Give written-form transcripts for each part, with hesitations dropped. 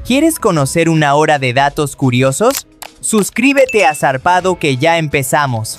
¿Quieres conocer una hora de datos curiosos? Suscríbete a Zarpado que ya empezamos.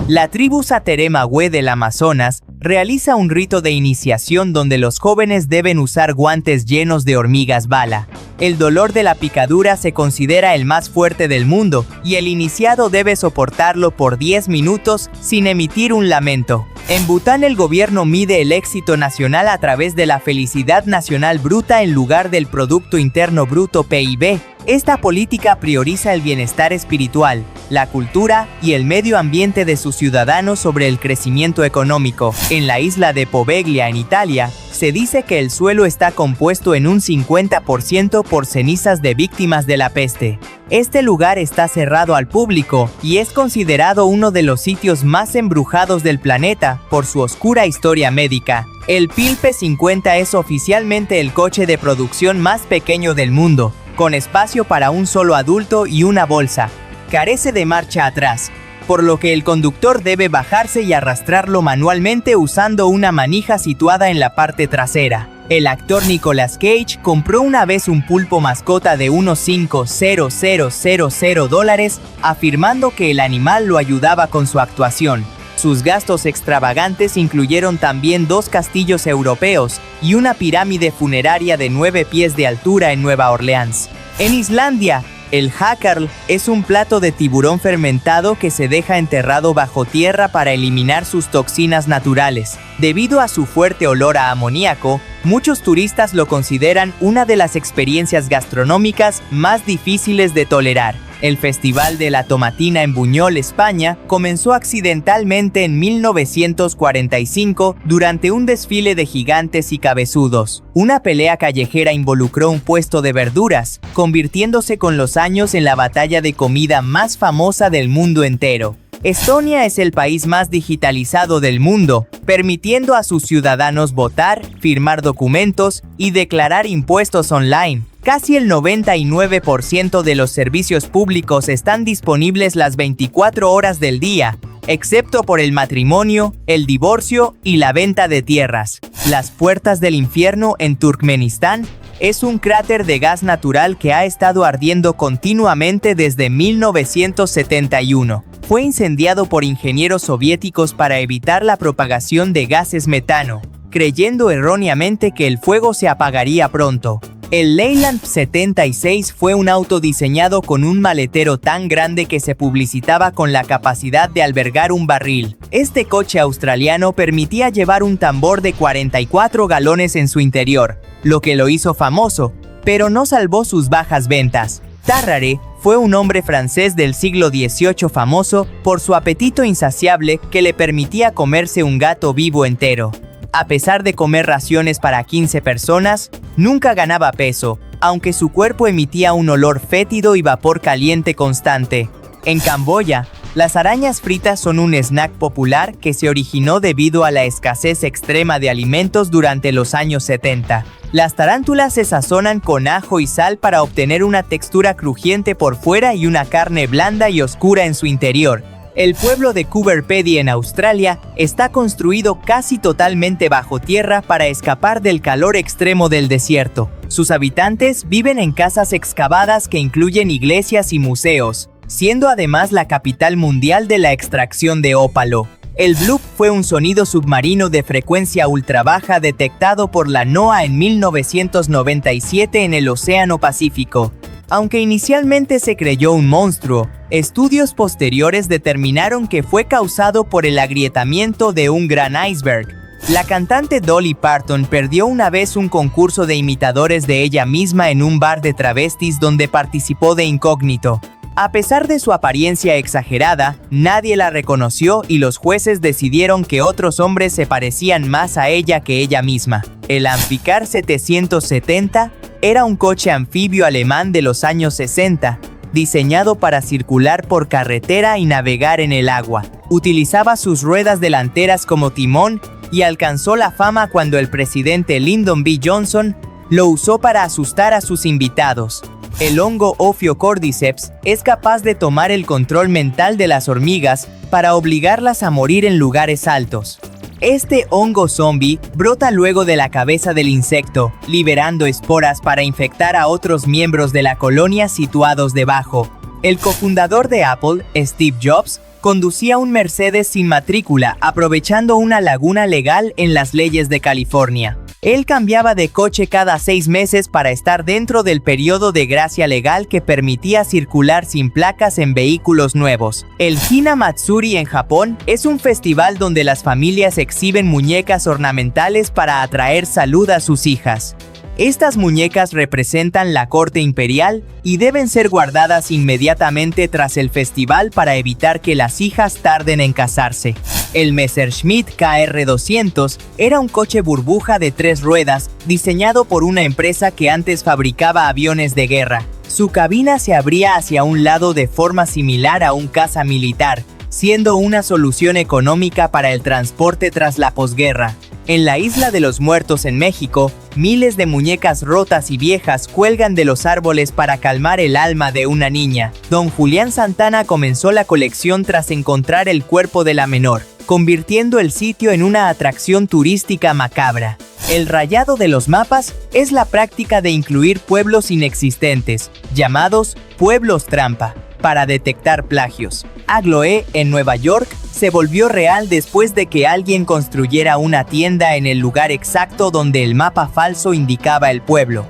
La tribu Saterema-Hue del Amazonas realiza un rito de iniciación donde los jóvenes deben usar guantes llenos de hormigas bala. El dolor de la picadura se considera el más fuerte del mundo y el iniciado debe soportarlo por 10 minutos sin emitir un lamento. En Bután el gobierno mide el éxito nacional a través de la felicidad nacional bruta en lugar del Producto Interno Bruto (PIB). Esta política prioriza el bienestar espiritual, la cultura y el medio ambiente de sus ciudadanos sobre el crecimiento económico. En la isla de Poveglia, en Italia, se dice que el suelo está compuesto en un 50% por cenizas de víctimas de la peste. Este lugar está cerrado al público y es considerado uno de los sitios más embrujados del planeta por su oscura historia médica. El Pilpe 50 es oficialmente el coche de producción más pequeño del mundo, con espacio para un solo adulto y una bolsa. Carece de marcha atrás, por lo que el conductor debe bajarse y arrastrarlo manualmente usando una manija situada en la parte trasera. El actor Nicolas Cage compró una vez un pulpo mascota de unos $5,000, afirmando que el animal lo ayudaba con su actuación. Sus gastos extravagantes incluyeron también 2 castillos europeos y una pirámide funeraria de 9 pies de altura en Nueva Orleans. En Islandia, el hakarl es un plato de tiburón fermentado que se deja enterrado bajo tierra para eliminar sus toxinas naturales. Debido a su fuerte olor a amoníaco, muchos turistas lo consideran una de las experiencias gastronómicas más difíciles de tolerar. El Festival de la Tomatina en Buñol, España, comenzó accidentalmente en 1945 durante un desfile de gigantes y cabezudos. Una pelea callejera involucró un puesto de verduras, convirtiéndose con los años en la batalla de comida más famosa del mundo entero. Estonia es el país más digitalizado del mundo, permitiendo a sus ciudadanos votar, firmar documentos y declarar impuestos online. Casi el 99% de los servicios públicos están disponibles las 24 horas del día, excepto por el matrimonio, el divorcio y la venta de tierras. Las puertas del infierno en Turkmenistán es un cráter de gas natural que ha estado ardiendo continuamente desde 1971. Fue incendiado por ingenieros soviéticos para evitar la propagación de gases metano, creyendo erróneamente que el fuego se apagaría pronto. El Leyland 76 fue un auto diseñado con un maletero tan grande que se publicitaba con la capacidad de albergar un barril. Este coche australiano permitía llevar un tambor de 44 galones en su interior, lo que lo hizo famoso, pero no salvó sus bajas ventas. Tarrare fue un hombre francés del siglo XVIII famoso por su apetito insaciable que le permitía comerse un gato vivo entero. A pesar de comer raciones para 15 personas, nunca ganaba peso, aunque su cuerpo emitía un olor fétido y vapor caliente constante. En Camboya, las arañas fritas son un snack popular que se originó debido a la escasez extrema de alimentos durante los años 70. Las tarántulas se sazonan con ajo y sal para obtener una textura crujiente por fuera y una carne blanda y oscura en su interior. El pueblo de Coober Pedy en Australia está construido casi totalmente bajo tierra para escapar del calor extremo del desierto. Sus habitantes viven en casas excavadas que incluyen iglesias y museos, siendo además la capital mundial de la extracción de ópalo. El bloop fue un sonido submarino de frecuencia ultra baja detectado por la NOAA en 1997 en el Océano Pacífico. Aunque inicialmente se creyó un monstruo, estudios posteriores determinaron que fue causado por el agrietamiento de un gran iceberg. La cantante Dolly Parton perdió una vez un concurso de imitadores de ella misma en un bar de travestis donde participó de incógnito. A pesar de su apariencia exagerada, nadie la reconoció y los jueces decidieron que otros hombres se parecían más a ella que ella misma. El Amficar 770 era un coche anfibio alemán de los años 60, diseñado para circular por carretera y navegar en el agua. Utilizaba sus ruedas delanteras como timón y alcanzó la fama cuando el presidente Lyndon B. Johnson lo usó para asustar a sus invitados. El hongo Ophiocordyceps es capaz de tomar el control mental de las hormigas para obligarlas a morir en lugares altos. Este hongo zombie brota luego de la cabeza del insecto, liberando esporas para infectar a otros miembros de la colonia situados debajo. El cofundador de Apple, Steve Jobs, conducía un Mercedes sin matrícula, aprovechando una laguna legal en las leyes de California. Él cambiaba de coche cada 6 meses para estar dentro del periodo de gracia legal que permitía circular sin placas en vehículos nuevos. El Hina Matsuri en Japón es un festival donde las familias exhiben muñecas ornamentales para atraer salud a sus hijas. Estas muñecas representan la corte imperial y deben ser guardadas inmediatamente tras el festival para evitar que las hijas tarden en casarse. El Messerschmitt KR200 era un coche burbuja de 3 ruedas diseñado por una empresa que antes fabricaba aviones de guerra. Su cabina se abría hacia un lado de forma similar a un caza militar, siendo una solución económica para el transporte tras la posguerra. En la Isla de los Muertos en México, miles de muñecas rotas y viejas cuelgan de los árboles para calmar el alma de una niña. Don Julián Santana comenzó la colección tras encontrar el cuerpo de la menor, convirtiendo el sitio en una atracción turística macabra. El rayado de los mapas es la práctica de incluir pueblos inexistentes, llamados pueblos trampa, para detectar plagios. Agloe, en Nueva York, se volvió real después de que alguien construyera una tienda en el lugar exacto donde el mapa falso indicaba el pueblo.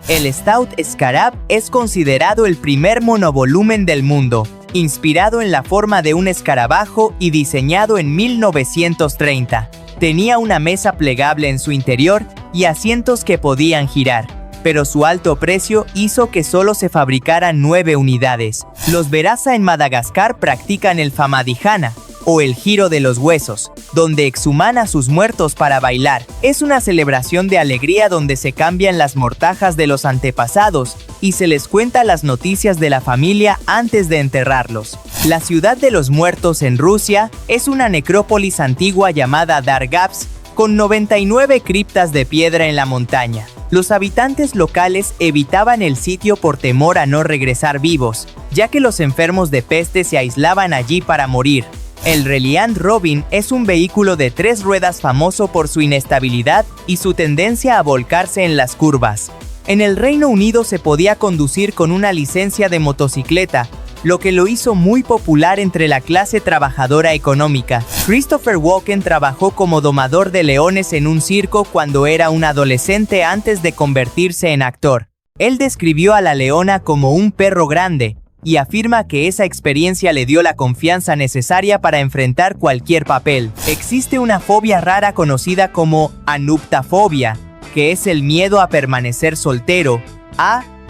El Stout Scarab es considerado el primer monovolumen del mundo, inspirado en la forma de un escarabajo y diseñado en 1930. Tenía una mesa plegable en su interior y asientos que podían girar, pero su alto precio hizo que solo se fabricaran 9 unidades. Los Veraza en Madagascar practican el Famadihana, o el giro de los huesos, donde exhuman a sus muertos para bailar. Es una celebración de alegría donde se cambian las mortajas de los antepasados y se les cuenta las noticias de la familia antes de enterrarlos. La ciudad de los muertos en Rusia es una necrópolis antigua llamada Dargavs, con 99 criptas de piedra en la montaña. Los habitantes locales evitaban el sitio por temor a no regresar vivos, ya que los enfermos de peste se aislaban allí para morir. El Reliant Robin es un vehículo de 3 ruedas famoso por su inestabilidad y su tendencia a volcarse en las curvas. En el Reino Unido se podía conducir con una licencia de motocicleta, lo que lo hizo muy popular entre la clase trabajadora económica. Christopher Walken trabajó como domador de leones en un circo cuando era un adolescente antes de convertirse en actor. Él describió a la leona como un perro grande, y afirma que esa experiencia le dio la confianza necesaria para enfrentar cualquier papel. Existe una fobia rara conocida como anuptafobia, que es el miedo a permanecer soltero,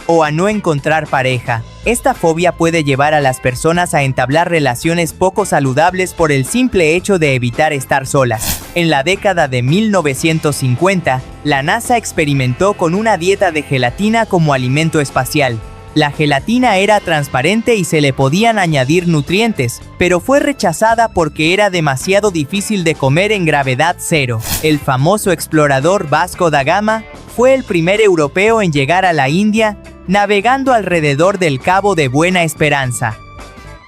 o a no encontrar pareja. Esta fobia puede llevar a las personas a entablar relaciones poco saludables por el simple hecho de evitar estar solas. En la década de 1950, la NASA experimentó con una dieta de gelatina como alimento espacial. La gelatina era transparente y se le podían añadir nutrientes, pero fue rechazada porque era demasiado difícil de comer en gravedad cero. El famoso explorador Vasco da Gama fue el primer europeo en llegar a la India, navegando alrededor del Cabo de Buena Esperanza.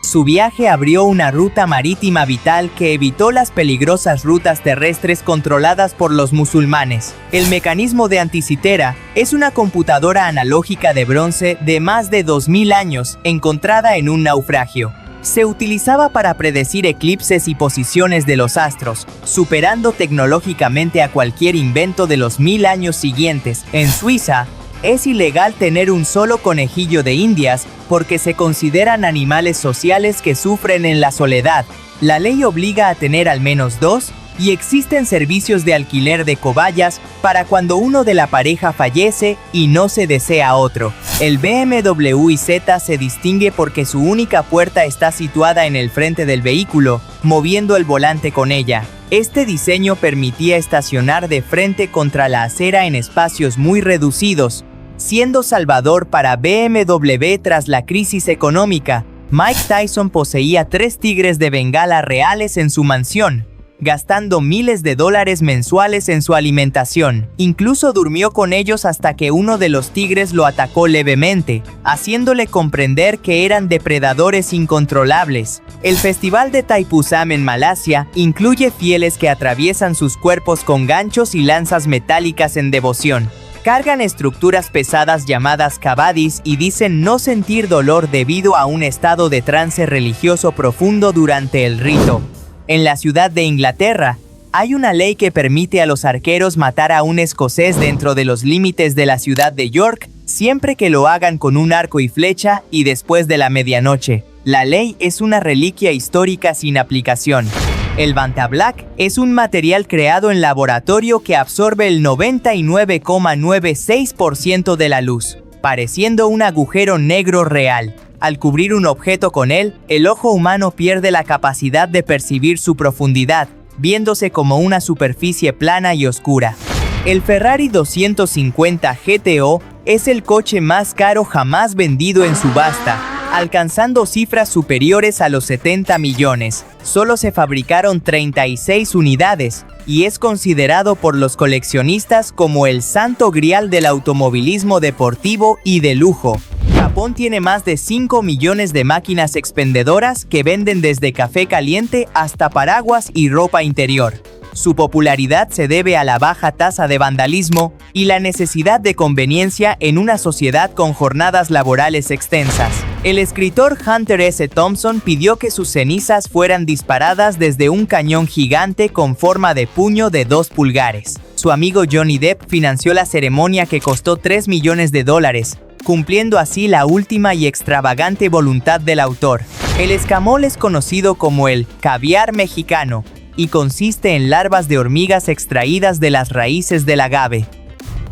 Su viaje abrió una ruta marítima vital que evitó las peligrosas rutas terrestres controladas por los musulmanes. El mecanismo de Anticitera es una computadora analógica de bronce de más de 2000 años, encontrada en un naufragio. Se utilizaba para predecir eclipses y posiciones de los astros, superando tecnológicamente a cualquier invento de los 1000 años siguientes. En Suiza, es ilegal tener un solo conejillo de Indias porque se consideran animales sociales que sufren en la soledad. La ley obliga a tener al menos 2 y existen servicios de alquiler de cobayas para cuando uno de la pareja fallece y no se desea otro. El BMW iZ se distingue porque su única puerta está situada en el frente del vehículo, moviendo el volante con ella. Este diseño permitía estacionar de frente contra la acera en espacios muy reducidos, siendo salvador para BMW tras la crisis económica. Mike Tyson poseía 3 tigres de Bengala reales en su mansión, gastando miles de dólares mensuales en su alimentación. Incluso durmió con ellos hasta que uno de los tigres lo atacó levemente, haciéndole comprender que eran depredadores incontrolables. El festival de Thaipusam en Malasia incluye fieles que atraviesan sus cuerpos con ganchos y lanzas metálicas en devoción. Cargan estructuras pesadas llamadas kavadis y dicen no sentir dolor debido a un estado de trance religioso profundo durante el rito. En la ciudad de Inglaterra, hay una ley que permite a los arqueros matar a un escocés dentro de los límites de la ciudad de York, siempre que lo hagan con un arco y flecha y después de la medianoche. La ley es una reliquia histórica sin aplicación. El Vantablack es un material creado en laboratorio que absorbe el 99,96% de la luz, pareciendo un agujero negro real. Al cubrir un objeto con él, el ojo humano pierde la capacidad de percibir su profundidad, viéndose como una superficie plana y oscura. El Ferrari 250 GTO es el coche más caro jamás vendido en subasta, alcanzando cifras superiores a los 70 millones. Solo se fabricaron 36 unidades, y es considerado por los coleccionistas como el santo grial del automovilismo deportivo y de lujo. Japón tiene más de 5 millones de máquinas expendedoras que venden desde café caliente hasta paraguas y ropa interior. Su popularidad se debe a la baja tasa de vandalismo y la necesidad de conveniencia en una sociedad con jornadas laborales extensas. El escritor Hunter S. Thompson pidió que sus cenizas fueran disparadas desde un cañón gigante con forma de puño de 2 pulgares. Su amigo Johnny Depp financió la ceremonia que costó $3 millones, cumpliendo así la última y extravagante voluntad del autor. El escamol es conocido como el caviar mexicano y consiste en larvas de hormigas extraídas de las raíces del agave.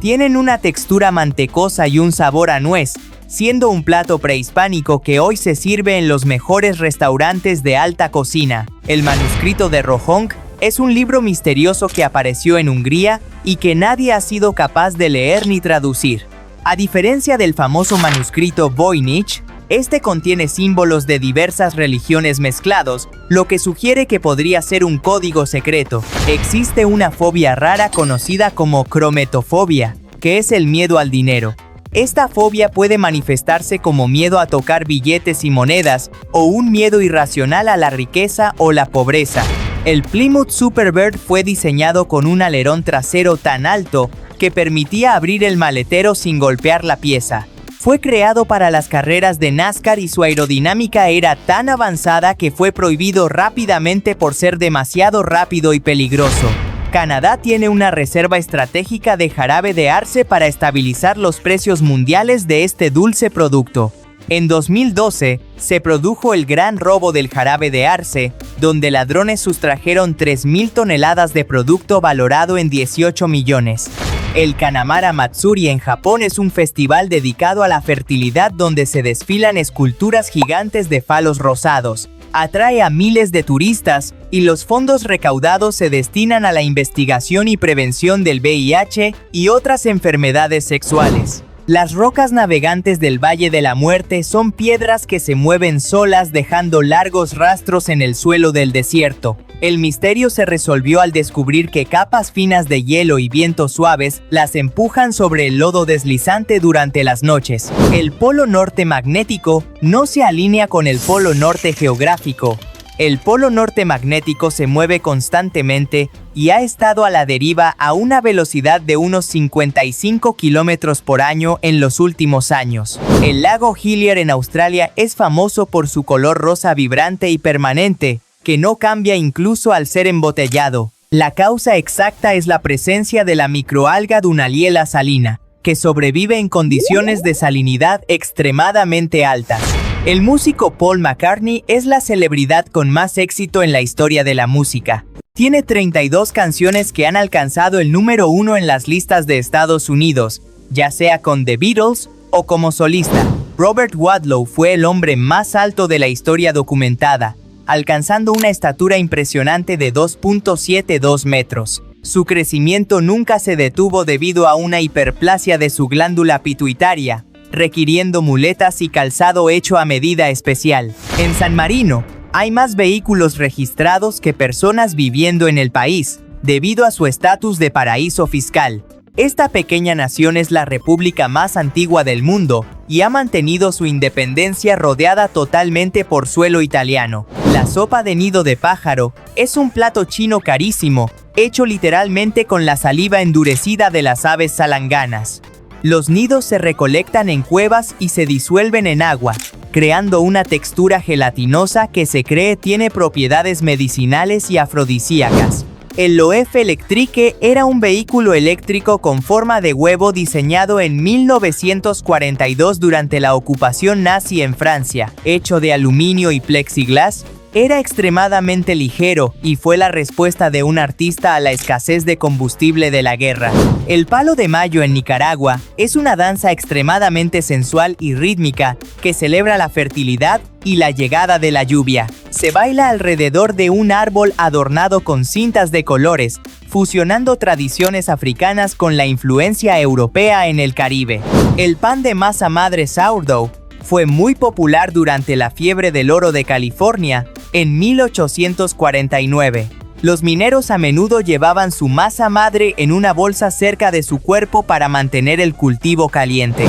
Tienen una textura mantecosa y un sabor a nuez, siendo un plato prehispánico que hoy se sirve en los mejores restaurantes de alta cocina. El manuscrito de Rohonk es un libro misterioso que apareció en Hungría y que nadie ha sido capaz de leer ni traducir. A diferencia del famoso manuscrito Voynich, este contiene símbolos de diversas religiones mezclados, lo que sugiere que podría ser un código secreto. Existe una fobia rara conocida como crometofobia, que es el miedo al dinero. Esta fobia puede manifestarse como miedo a tocar billetes y monedas, o un miedo irracional a la riqueza o la pobreza. El Plymouth Superbird fue diseñado con un alerón trasero tan alto que permitía abrir el maletero sin golpear la pieza. Fue creado para las carreras de NASCAR y su aerodinámica era tan avanzada que fue prohibido rápidamente por ser demasiado rápido y peligroso. Canadá tiene una reserva estratégica de jarabe de arce para estabilizar los precios mundiales de este dulce producto. En 2012, se produjo el gran robo del jarabe de arce, donde ladrones sustrajeron 3.000 toneladas de producto valorado en 18 millones. El Kanamara Matsuri en Japón es un festival dedicado a la fertilidad donde se desfilan esculturas gigantes de falos rosados. Atrae a miles de turistas y los fondos recaudados se destinan a la investigación y prevención del VIH y otras enfermedades sexuales. Las rocas navegantes del Valle de la Muerte son piedras que se mueven solas dejando largos rastros en el suelo del desierto. El misterio se resolvió al descubrir que capas finas de hielo y vientos suaves las empujan sobre el lodo deslizante durante las noches. El polo norte magnético no se alinea con el polo norte geográfico. El polo norte magnético se mueve constantemente y ha estado a la deriva a una velocidad de unos 55 kilómetros por año en los últimos años. El lago Hillier en Australia es famoso por su color rosa vibrante y permanente, que no cambia incluso al ser embotellado. La causa exacta es la presencia de la microalga Dunaliella salina, que sobrevive en condiciones de salinidad extremadamente altas. El músico Paul McCartney es la celebridad con más éxito en la historia de la música. Tiene 32 canciones que han alcanzado el número 1 en las listas de Estados Unidos, ya sea con The Beatles o como solista. Robert Wadlow fue el hombre más alto de la historia documentada, alcanzando una estatura impresionante de 2.72 metros. Su crecimiento nunca se detuvo debido a una hiperplasia de su glándula pituitaria, requiriendo muletas y calzado hecho a medida especial. En San Marino, Hay más vehículos registrados que personas viviendo en el país, debido a su estatus de paraíso fiscal. Esta pequeña nación es la república más antigua del mundo y ha mantenido su independencia rodeada totalmente por suelo italiano. La sopa de nido de pájaro es un plato chino carísimo, hecho literalmente con la saliva endurecida de las aves salanganas. Los nidos se recolectan en cuevas y se disuelven en agua, creando una textura gelatinosa que se cree tiene propiedades medicinales y afrodisíacas. El Loef Electrique era un vehículo eléctrico con forma de huevo diseñado en 1942 durante la ocupación nazi en Francia, hecho de aluminio y plexiglas. Era extremadamente ligero y fue la respuesta de un artista a la escasez de combustible de la guerra. El Palo de Mayo en Nicaragua es una danza extremadamente sensual y rítmica que celebra la fertilidad y la llegada de la lluvia. Se baila alrededor de un árbol adornado con cintas de colores, fusionando tradiciones africanas con la influencia europea en el Caribe. El pan de masa madre sourdough fue muy popular durante la fiebre del oro de California en 1849. Los mineros a menudo llevaban su masa madre en una bolsa cerca de su cuerpo para mantener el cultivo caliente.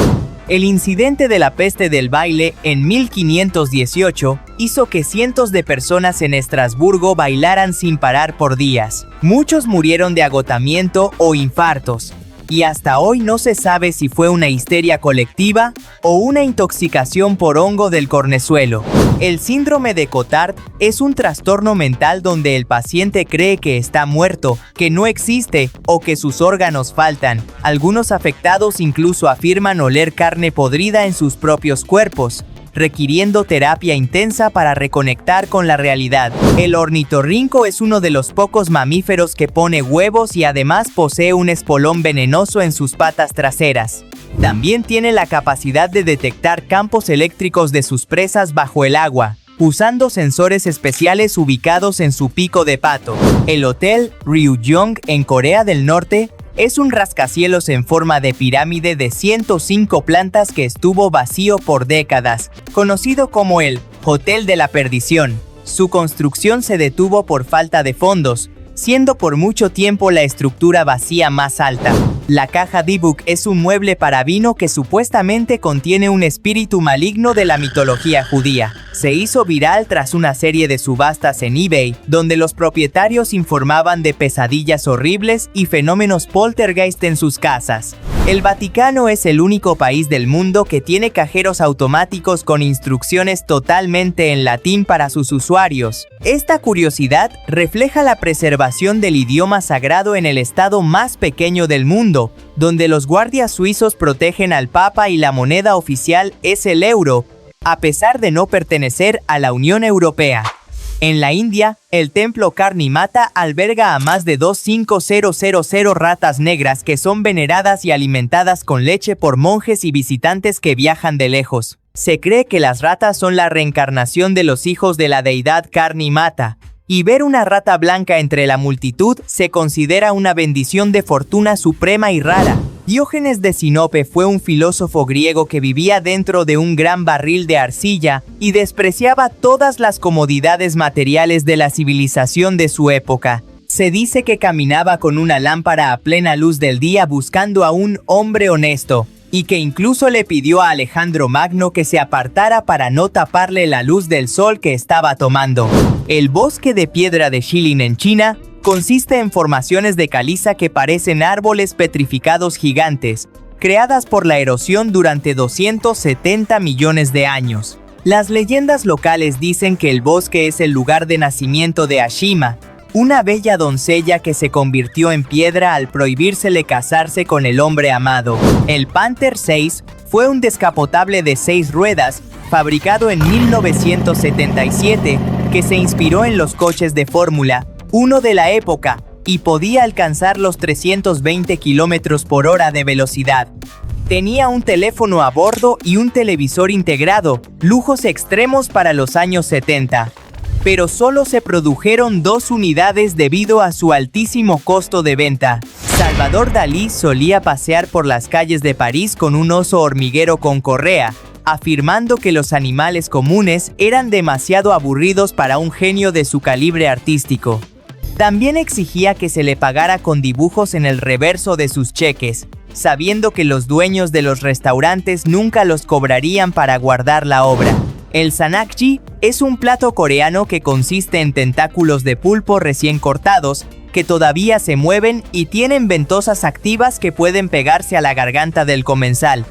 El incidente de la peste del baile en 1518 hizo que cientos de personas en Estrasburgo bailaran sin parar por días. Muchos murieron de agotamiento o infartos, y hasta hoy no se sabe si fue una histeria colectiva o una intoxicación por hongo del cornezuelo. El síndrome de Cotard es un trastorno mental donde el paciente cree que está muerto, que no existe o que sus órganos faltan. Algunos afectados incluso afirman oler carne podrida en sus propios cuerpos, requiriendo terapia intensa para reconectar con la realidad. El ornitorrinco es uno de los pocos mamíferos que pone huevos y además posee un espolón venenoso en sus patas traseras. También tiene la capacidad de detectar campos eléctricos de sus presas bajo el agua, usando sensores especiales ubicados en su pico de pato. El Hotel Ryugyong en Corea del Norte es un rascacielos en forma de pirámide de 105 plantas que estuvo vacío por décadas, conocido como el Hotel de la Perdición. Su construcción se detuvo por falta de fondos, siendo por mucho tiempo la estructura vacía más alta. La caja Dybbuk es un mueble para vino que supuestamente contiene un espíritu maligno de la mitología judía. Se hizo viral tras una serie de subastas en eBay, donde los propietarios informaban de pesadillas horribles y fenómenos poltergeist en sus casas. El Vaticano es el único país del mundo que tiene cajeros automáticos con instrucciones totalmente en latín para sus usuarios. Esta curiosidad refleja la preservación del idioma sagrado en el estado más pequeño del mundo, donde los guardias suizos protegen al Papa y la moneda oficial es el euro, a pesar de no pertenecer a la Unión Europea. En la India, el templo Karni Mata alberga a más de 25,000 ratas negras que son veneradas y alimentadas con leche por monjes y visitantes que viajan de lejos. Se cree que las ratas son la reencarnación de los hijos de la deidad Karni Mata, y ver una rata blanca entre la multitud se considera una bendición de fortuna suprema y rara. Diógenes de Sinope fue un filósofo griego que vivía dentro de un gran barril de arcilla y despreciaba todas las comodidades materiales de la civilización de su época. Se dice que caminaba con una lámpara a plena luz del día buscando a un hombre honesto, y que incluso le pidió a Alejandro Magno que se apartara para no taparle la luz del sol que estaba tomando. El bosque de piedra de Shilin en China consiste en formaciones de caliza que parecen árboles petrificados gigantes, creadas por la erosión durante 270 millones de años. Las leyendas locales dicen que el bosque es el lugar de nacimiento de Ashima, una bella doncella que se convirtió en piedra al prohibírsele casarse con el hombre amado. El Panther 6 fue un descapotable de 6 ruedas, fabricado en 1977, que se inspiró en los coches de Fórmula 1 de la época, y podía alcanzar los 320 km/h de velocidad. Tenía un teléfono a bordo y un televisor integrado, lujos extremos para los años 70. Pero solo se produjeron 2 unidades debido a su altísimo costo de venta. Salvador Dalí solía pasear por las calles de París con un oso hormiguero con correa, afirmando que los animales comunes eran demasiado aburridos para un genio de su calibre artístico. También exigía que se le pagara con dibujos en el reverso de sus cheques, sabiendo que los dueños de los restaurantes nunca los cobrarían para guardar la obra. El sanakji es un plato coreano que consiste en tentáculos de pulpo recién cortados, que todavía se mueven y tienen ventosas activas que pueden pegarse a la garganta del comensal.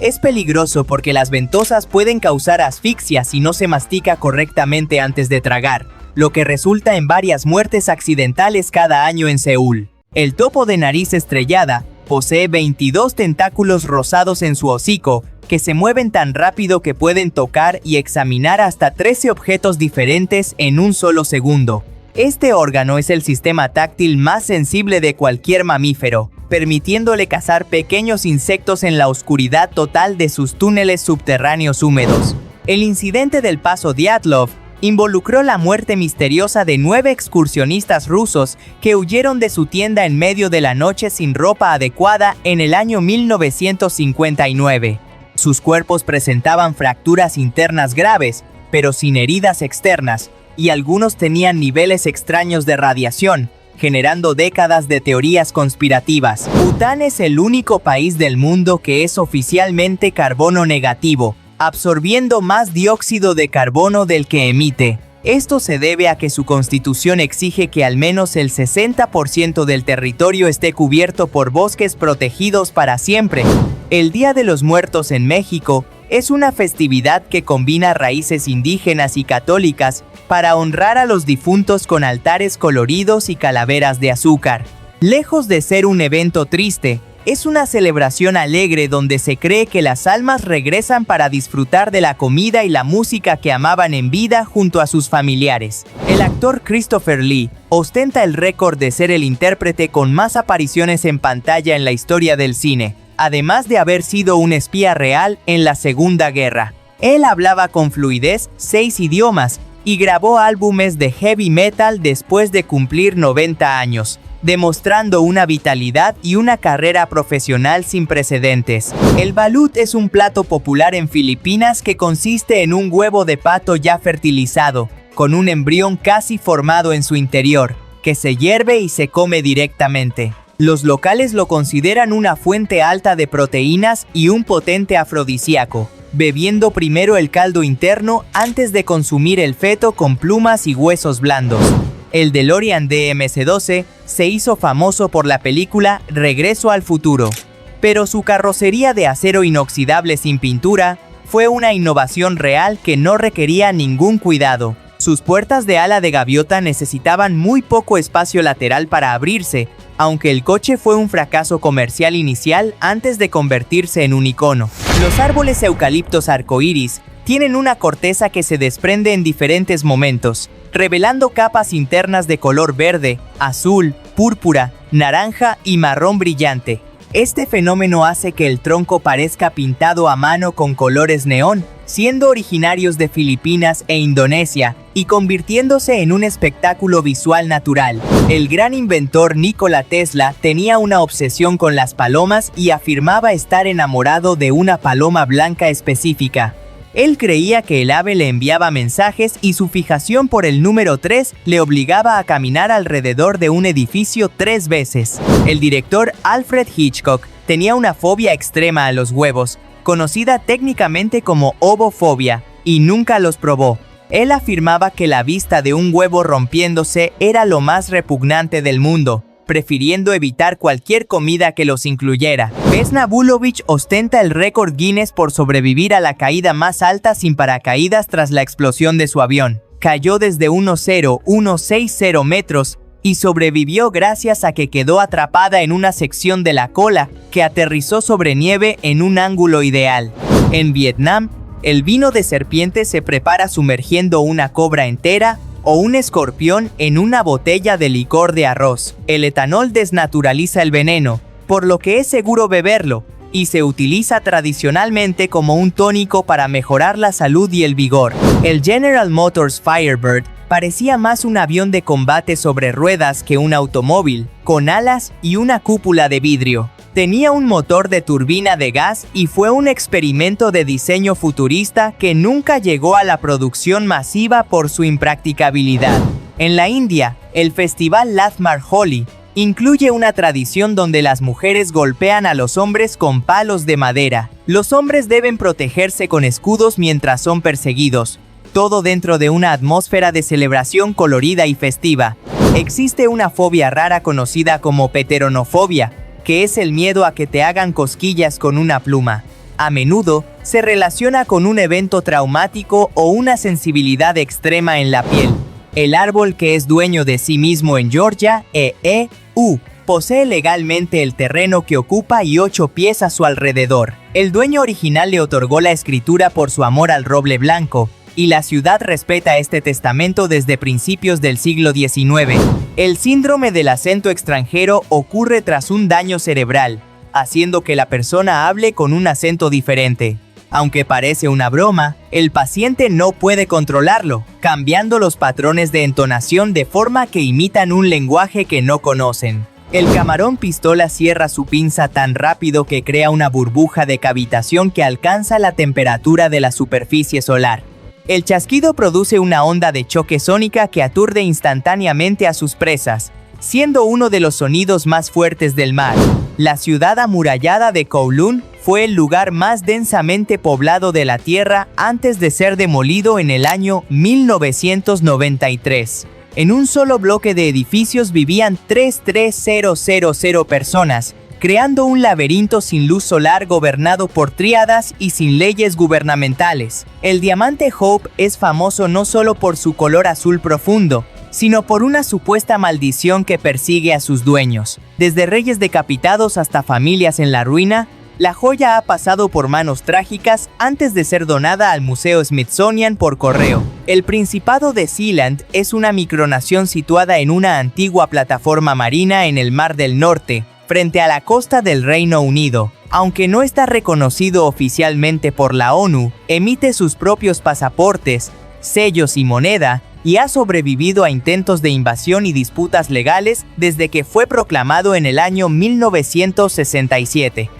Es peligroso porque las ventosas pueden causar asfixia si no se mastica correctamente antes de tragar, lo que resulta en varias muertes accidentales cada año en Seúl. El topo de nariz estrellada posee 22 tentáculos rosados en su hocico, que se mueven tan rápido que pueden tocar y examinar hasta 13 objetos diferentes en un solo segundo. Este órgano es el sistema táctil más sensible de cualquier mamífero, permitiéndole cazar pequeños insectos en la oscuridad total de sus túneles subterráneos húmedos. El incidente del paso Dyatlov involucró la muerte misteriosa de 9 excursionistas rusos que huyeron de su tienda en medio de la noche sin ropa adecuada en el año 1959. Sus cuerpos presentaban fracturas internas graves, pero sin heridas externas, y algunos tenían niveles extraños de radiación, generando décadas de teorías conspirativas. Bután es el único país del mundo que es oficialmente carbono negativo, absorbiendo más dióxido de carbono del que emite. Esto se debe a que su constitución exige que al menos el 60% del territorio esté cubierto por bosques protegidos para siempre. El Día de los Muertos en México es una festividad que combina raíces indígenas y católicas para honrar a los difuntos con altares coloridos y calaveras de azúcar. Lejos de ser un evento triste, es una celebración alegre donde se cree que las almas regresan para disfrutar de la comida y la música que amaban en vida junto a sus familiares. El actor Christopher Lee ostenta el récord de ser el intérprete con más apariciones en pantalla en la historia del cine, además de haber sido un espía real en la Segunda Guerra. Él hablaba con fluidez 6 idiomas y grabó álbumes de heavy metal después de cumplir 90 años. Demostrando una vitalidad y una carrera profesional sin precedentes. El balut es un plato popular en Filipinas que consiste en un huevo de pato ya fertilizado, con un embrión casi formado en su interior, que se hierve y se come directamente. Los locales lo consideran una fuente alta de proteínas y un potente afrodisíaco, bebiendo primero el caldo interno antes de consumir el feto con plumas y huesos blandos. El DeLorean DC-12 se hizo famoso por la película Regreso al Futuro, pero su carrocería de acero inoxidable sin pintura fue una innovación real que no requería ningún cuidado. Sus puertas de ala de gaviota necesitaban muy poco espacio lateral para abrirse, aunque el coche fue un fracaso comercial inicial antes de convertirse en un icono. Los árboles eucaliptos arcoíris tienen una corteza que se desprende en diferentes momentos, revelando capas internas de color verde, azul, púrpura, naranja y marrón brillante. Este fenómeno hace que el tronco parezca pintado a mano con colores neón, siendo originarios de Filipinas e Indonesia y convirtiéndose en un espectáculo visual natural. El gran inventor Nikola Tesla tenía una obsesión con las palomas y afirmaba estar enamorado de una paloma blanca específica. Él creía que el ave le enviaba mensajes y su fijación por el número 3 le obligaba a caminar alrededor de un edificio 3 veces. El director Alfred Hitchcock tenía una fobia extrema a los huevos, conocida técnicamente como ovofobia, y nunca los probó. Él afirmaba que la vista de un huevo rompiéndose era lo más repugnante del mundo, prefiriendo evitar cualquier comida que los incluyera. Vesna Vulović ostenta el récord Guinness por sobrevivir a la caída más alta sin paracaídas tras la explosión de su avión. Cayó desde 1,0160 metros y sobrevivió gracias a que quedó atrapada en una sección de la cola que aterrizó sobre nieve en un ángulo ideal. En Vietnam, el vino de serpiente se prepara sumergiendo una cobra entera o un escorpión en una botella de licor de arroz. El etanol desnaturaliza el veneno, por lo que es seguro beberlo, y se utiliza tradicionalmente como un tónico para mejorar la salud y el vigor. El General Motors Firebird parecía más un avión de combate sobre ruedas que un automóvil, con alas y una cúpula de vidrio. Tenía un motor de turbina de gas y fue un experimento de diseño futurista que nunca llegó a la producción masiva por su impracticabilidad. En la India, el festival Lathmar Holi incluye una tradición donde las mujeres golpean a los hombres con palos de madera. Los hombres deben protegerse con escudos mientras son perseguidos, todo dentro de una atmósfera de celebración colorida y festiva. Existe una fobia rara conocida como pteronofobia, que es el miedo a que te hagan cosquillas con una pluma. A menudo, se relaciona con un evento traumático o una sensibilidad extrema en la piel. El árbol que es dueño de sí mismo en Georgia, posee legalmente el terreno que ocupa y 8 pies a su alrededor. El dueño original le otorgó la escritura por su amor al roble blanco, y la ciudad respeta este testamento desde principios del siglo XIX. El síndrome del acento extranjero ocurre tras un daño cerebral, haciendo que la persona hable con un acento diferente. Aunque parece una broma, el paciente no puede controlarlo, cambiando los patrones de entonación de forma que imitan un lenguaje que no conocen. El camarón pistola cierra su pinza tan rápido que crea una burbuja de cavitación que alcanza la temperatura de la superficie solar. El chasquido produce una onda de choque sónica que aturde instantáneamente a sus presas, siendo uno de los sonidos más fuertes del mar. La ciudad amurallada de Kowloon fue el lugar más densamente poblado de la Tierra antes de ser demolido en el año 1993. En un solo bloque de edificios vivían 33000 personas, creando un laberinto sin luz solar gobernado por tríadas y sin leyes gubernamentales. El diamante Hope es famoso no solo por su color azul profundo, sino por una supuesta maldición que persigue a sus dueños. Desde reyes decapitados hasta familias en la ruina, la joya ha pasado por manos trágicas antes de ser donada al Museo Smithsonian por correo. El Principado de Sealand es una micronación situada en una antigua plataforma marina en el Mar del Norte, frente a la costa del Reino Unido. Aunque no está reconocido oficialmente por la ONU, emite sus propios pasaportes, sellos y moneda, y ha sobrevivido a intentos de invasión y disputas legales desde que fue proclamado en el año 1967.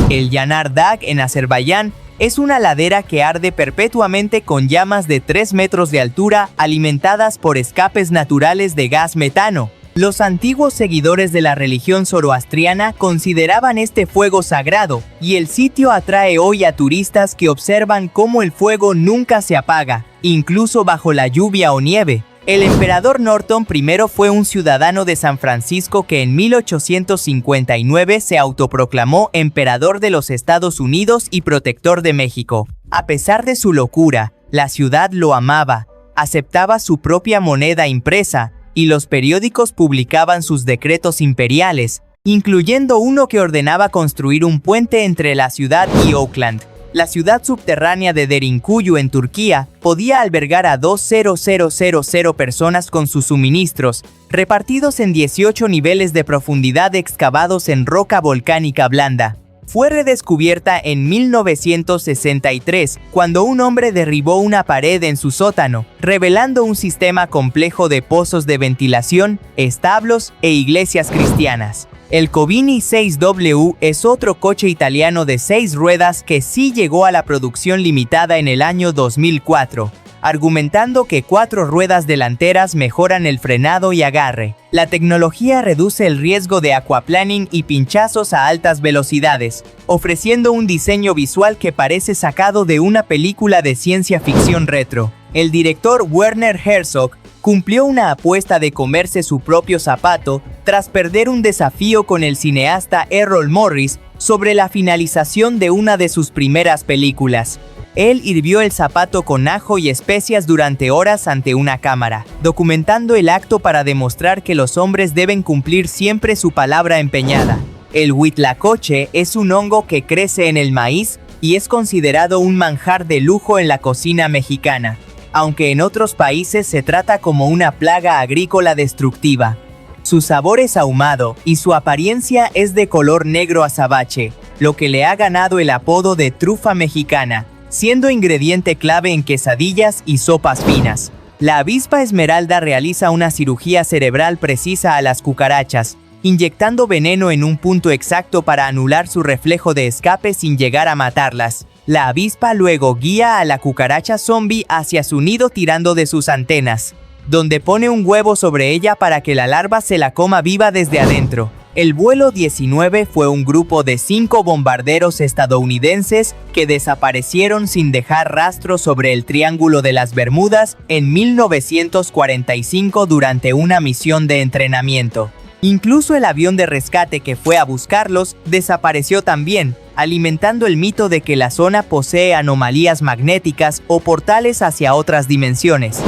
El Yanar Dag en Azerbaiyán es una ladera que arde perpetuamente con llamas de 3 metros de altura alimentadas por escapes naturales de gas metano. Los antiguos seguidores de la religión zoroastriana consideraban este fuego sagrado, y el sitio atrae hoy a turistas que observan cómo el fuego nunca se apaga, incluso bajo la lluvia o nieve. El emperador Norton I fue un ciudadano de San Francisco que en 1859 se autoproclamó emperador de los Estados Unidos y protector de México. A pesar de su locura, la ciudad lo amaba, aceptaba su propia moneda impresa, y los periódicos publicaban sus decretos imperiales, incluyendo uno que ordenaba construir un puente entre la ciudad y Oakland. La ciudad subterránea de Derinkuyu en Turquía podía albergar a 20.000 personas con sus suministros, repartidos en 18 niveles de profundidad excavados en roca volcánica blanda. Fue redescubierta en 1963, cuando un hombre derribó una pared en su sótano, revelando un sistema complejo de pozos de ventilación, establos e iglesias cristianas. El Covini 6W es otro coche italiano de 6 ruedas que sí llegó a la producción limitada en el año 2004, argumentando que 4 ruedas delanteras mejoran el frenado y agarre. La tecnología reduce el riesgo de aquaplaning y pinchazos a altas velocidades, ofreciendo un diseño visual que parece sacado de una película de ciencia ficción retro. El director Werner Herzog cumplió una apuesta de comerse su propio zapato tras perder un desafío con el cineasta Errol Morris sobre la finalización de una de sus primeras películas. Él hirvió el zapato con ajo y especias durante horas ante una cámara, documentando el acto para demostrar que los hombres deben cumplir siempre su palabra empeñada. El huitlacoche es un hongo que crece en el maíz y es considerado un manjar de lujo en la cocina mexicana, aunque en otros países se trata como una plaga agrícola destructiva. Su sabor es ahumado y su apariencia es de color negro azabache, lo que le ha ganado el apodo de trufa mexicana, siendo ingrediente clave en quesadillas y sopas finas. La avispa esmeralda realiza una cirugía cerebral precisa a las cucarachas, inyectando veneno en un punto exacto para anular su reflejo de escape sin llegar a matarlas. La avispa luego guía a la cucaracha zombie hacia su nido tirando de sus antenas, donde pone un huevo sobre ella para que la larva se la coma viva desde adentro. El vuelo 19 fue un grupo de 5 bombarderos estadounidenses que desaparecieron sin dejar rastro sobre el Triángulo de las Bermudas en 1945 durante una misión de entrenamiento. Incluso el avión de rescate que fue a buscarlos desapareció también, alimentando el mito de que la zona posee anomalías magnéticas o portales hacia otras dimensiones.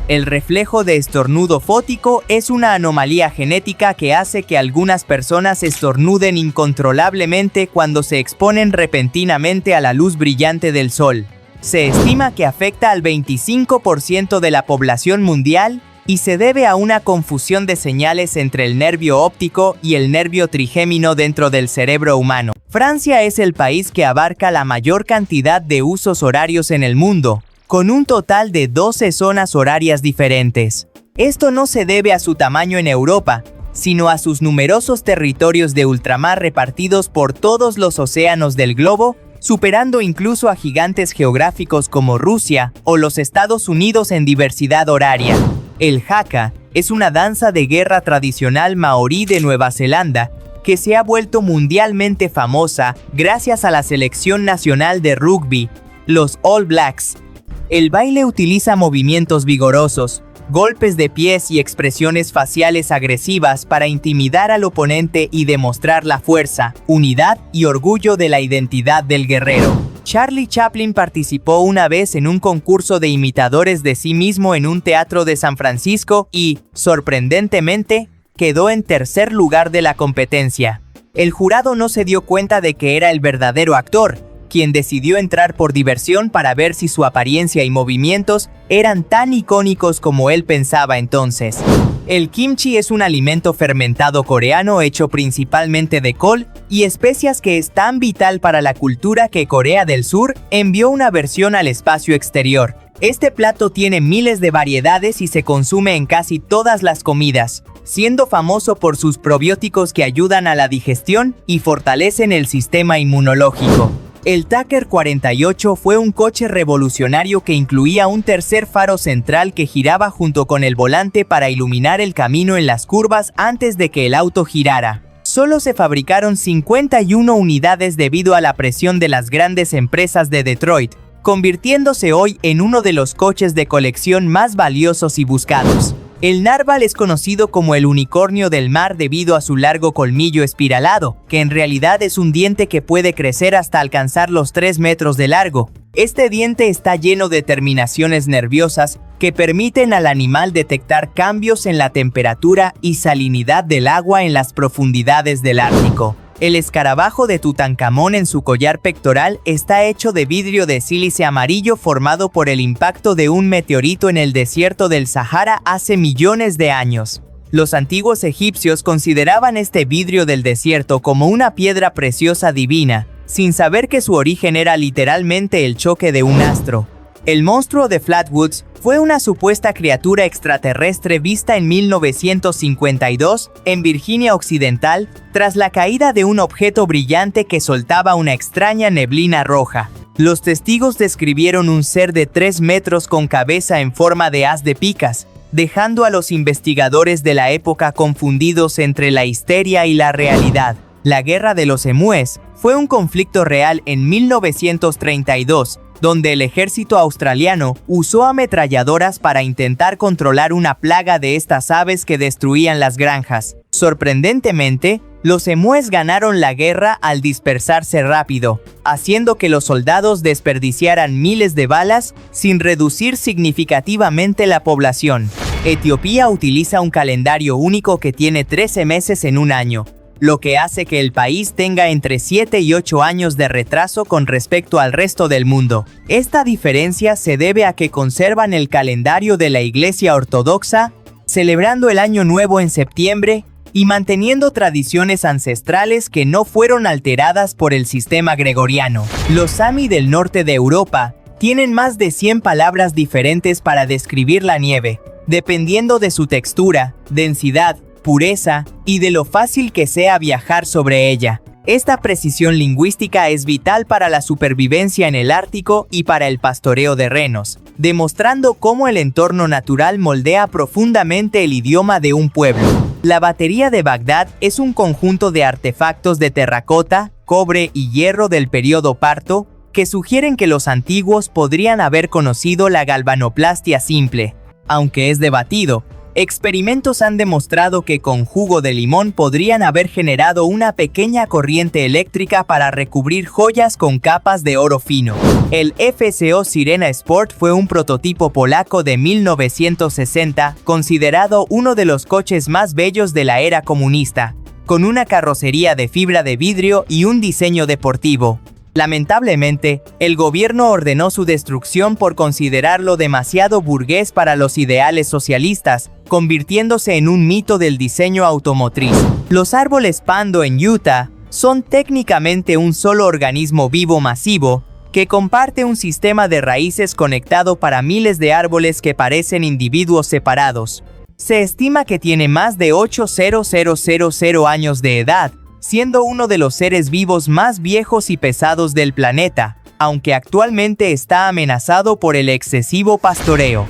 El reflejo de estornudo fótico es una anomalía genética que hace que algunas personas estornuden incontrolablemente cuando se exponen repentinamente a la luz brillante del sol. Se estima que afecta al 25% de la población mundial y se debe a una confusión de señales entre el nervio óptico y el nervio trigémino dentro del cerebro humano. Francia es el país que abarca la mayor cantidad de usos horarios en el mundo, con un total de 12 zonas horarias diferentes. Esto no se debe a su tamaño en Europa, sino a sus numerosos territorios de ultramar repartidos por todos los océanos del globo, superando incluso a gigantes geográficos como Rusia o los Estados Unidos en diversidad horaria. El haka es una danza de guerra tradicional maorí de Nueva Zelanda que se ha vuelto mundialmente famosa gracias a la selección nacional de rugby, los All Blacks. El baile utiliza movimientos vigorosos, golpes de pies y expresiones faciales agresivas para intimidar al oponente y demostrar la fuerza, unidad y orgullo de la identidad del guerrero. Charlie Chaplin participó una vez en un concurso de imitadores de sí mismo en un teatro de San Francisco y, sorprendentemente, quedó en tercer lugar de la competencia. El jurado no se dio cuenta de que era el verdadero actor, quien decidió entrar por diversión para ver si su apariencia y movimientos eran tan icónicos como él pensaba entonces. El kimchi es un alimento fermentado coreano hecho principalmente de col y especias que es tan vital para la cultura que Corea del Sur envió una versión al espacio exterior. Este plato tiene miles de variedades y se consume en casi todas las comidas, siendo famoso por sus probióticos que ayudan a la digestión y fortalecen el sistema inmunológico. El Tucker 48 fue un coche revolucionario que incluía un tercer faro central que giraba junto con el volante para iluminar el camino en las curvas antes de que el auto girara. Solo se fabricaron 51 unidades debido a la presión de las grandes empresas de Detroit, convirtiéndose hoy en uno de los coches de colección más valiosos y buscados. El narval es conocido como el unicornio del mar debido a su largo colmillo espiralado, que en realidad es un diente que puede crecer hasta alcanzar los 3 metros de largo. Este diente está lleno de terminaciones nerviosas que permiten al animal detectar cambios en la temperatura y salinidad del agua en las profundidades del Ártico. El escarabajo de Tutankamón en su collar pectoral está hecho de vidrio de sílice amarillo formado por el impacto de un meteorito en el desierto del Sahara hace millones de años. Los antiguos egipcios consideraban este vidrio del desierto como una piedra preciosa divina, sin saber que su origen era literalmente el choque de un astro. El monstruo de Flatwoods fue una supuesta criatura extraterrestre vista en 1952 en Virginia Occidental tras la caída de un objeto brillante que soltaba una extraña neblina roja. Los testigos describieron un ser de 3 metros con cabeza en forma de haz de picas, dejando a los investigadores de la época confundidos entre la histeria y la realidad. La Guerra de los Emúes fue un conflicto real en 1932, donde el ejército australiano usó ametralladoras para intentar controlar una plaga de estas aves que destruían las granjas. Sorprendentemente, los emúes ganaron la guerra al dispersarse rápido, haciendo que los soldados desperdiciaran miles de balas sin reducir significativamente la población. Etiopía utiliza un calendario único que tiene 13 meses en un año, lo que hace que el país tenga entre 7 y 8 años de retraso con respecto al resto del mundo. Esta diferencia se debe a que conservan el calendario de la Iglesia Ortodoxa, celebrando el Año Nuevo en septiembre y manteniendo tradiciones ancestrales que no fueron alteradas por el sistema gregoriano. Los Sami del norte de Europa tienen más de 100 palabras diferentes para describir la nieve, dependiendo de su textura, densidad, pureza y de lo fácil que sea viajar sobre ella. Esta precisión lingüística es vital para la supervivencia en el Ártico y para el pastoreo de renos, demostrando cómo el entorno natural moldea profundamente el idioma de un pueblo. La batería de Bagdad es un conjunto de artefactos de terracota, cobre y hierro del período Parto, que sugieren que los antiguos podrían haber conocido la galvanoplastia simple. Aunque es debatido, experimentos han demostrado que con jugo de limón podrían haber generado una pequeña corriente eléctrica para recubrir joyas con capas de oro fino. El FCO Sirena Sport fue un prototipo polaco de 1960, considerado uno de los coches más bellos de la era comunista, con una carrocería de fibra de vidrio y un diseño deportivo. Lamentablemente, el gobierno ordenó su destrucción por considerarlo demasiado burgués para los ideales socialistas, convirtiéndose en un mito del diseño automotriz. Los árboles Pando en Utah son técnicamente un solo organismo vivo masivo que comparte un sistema de raíces conectado para miles de árboles que parecen individuos separados. Se estima que tiene más de 8,000 años de edad, siendo uno de los seres vivos más viejos y pesados del planeta, aunque actualmente está amenazado por el excesivo pastoreo.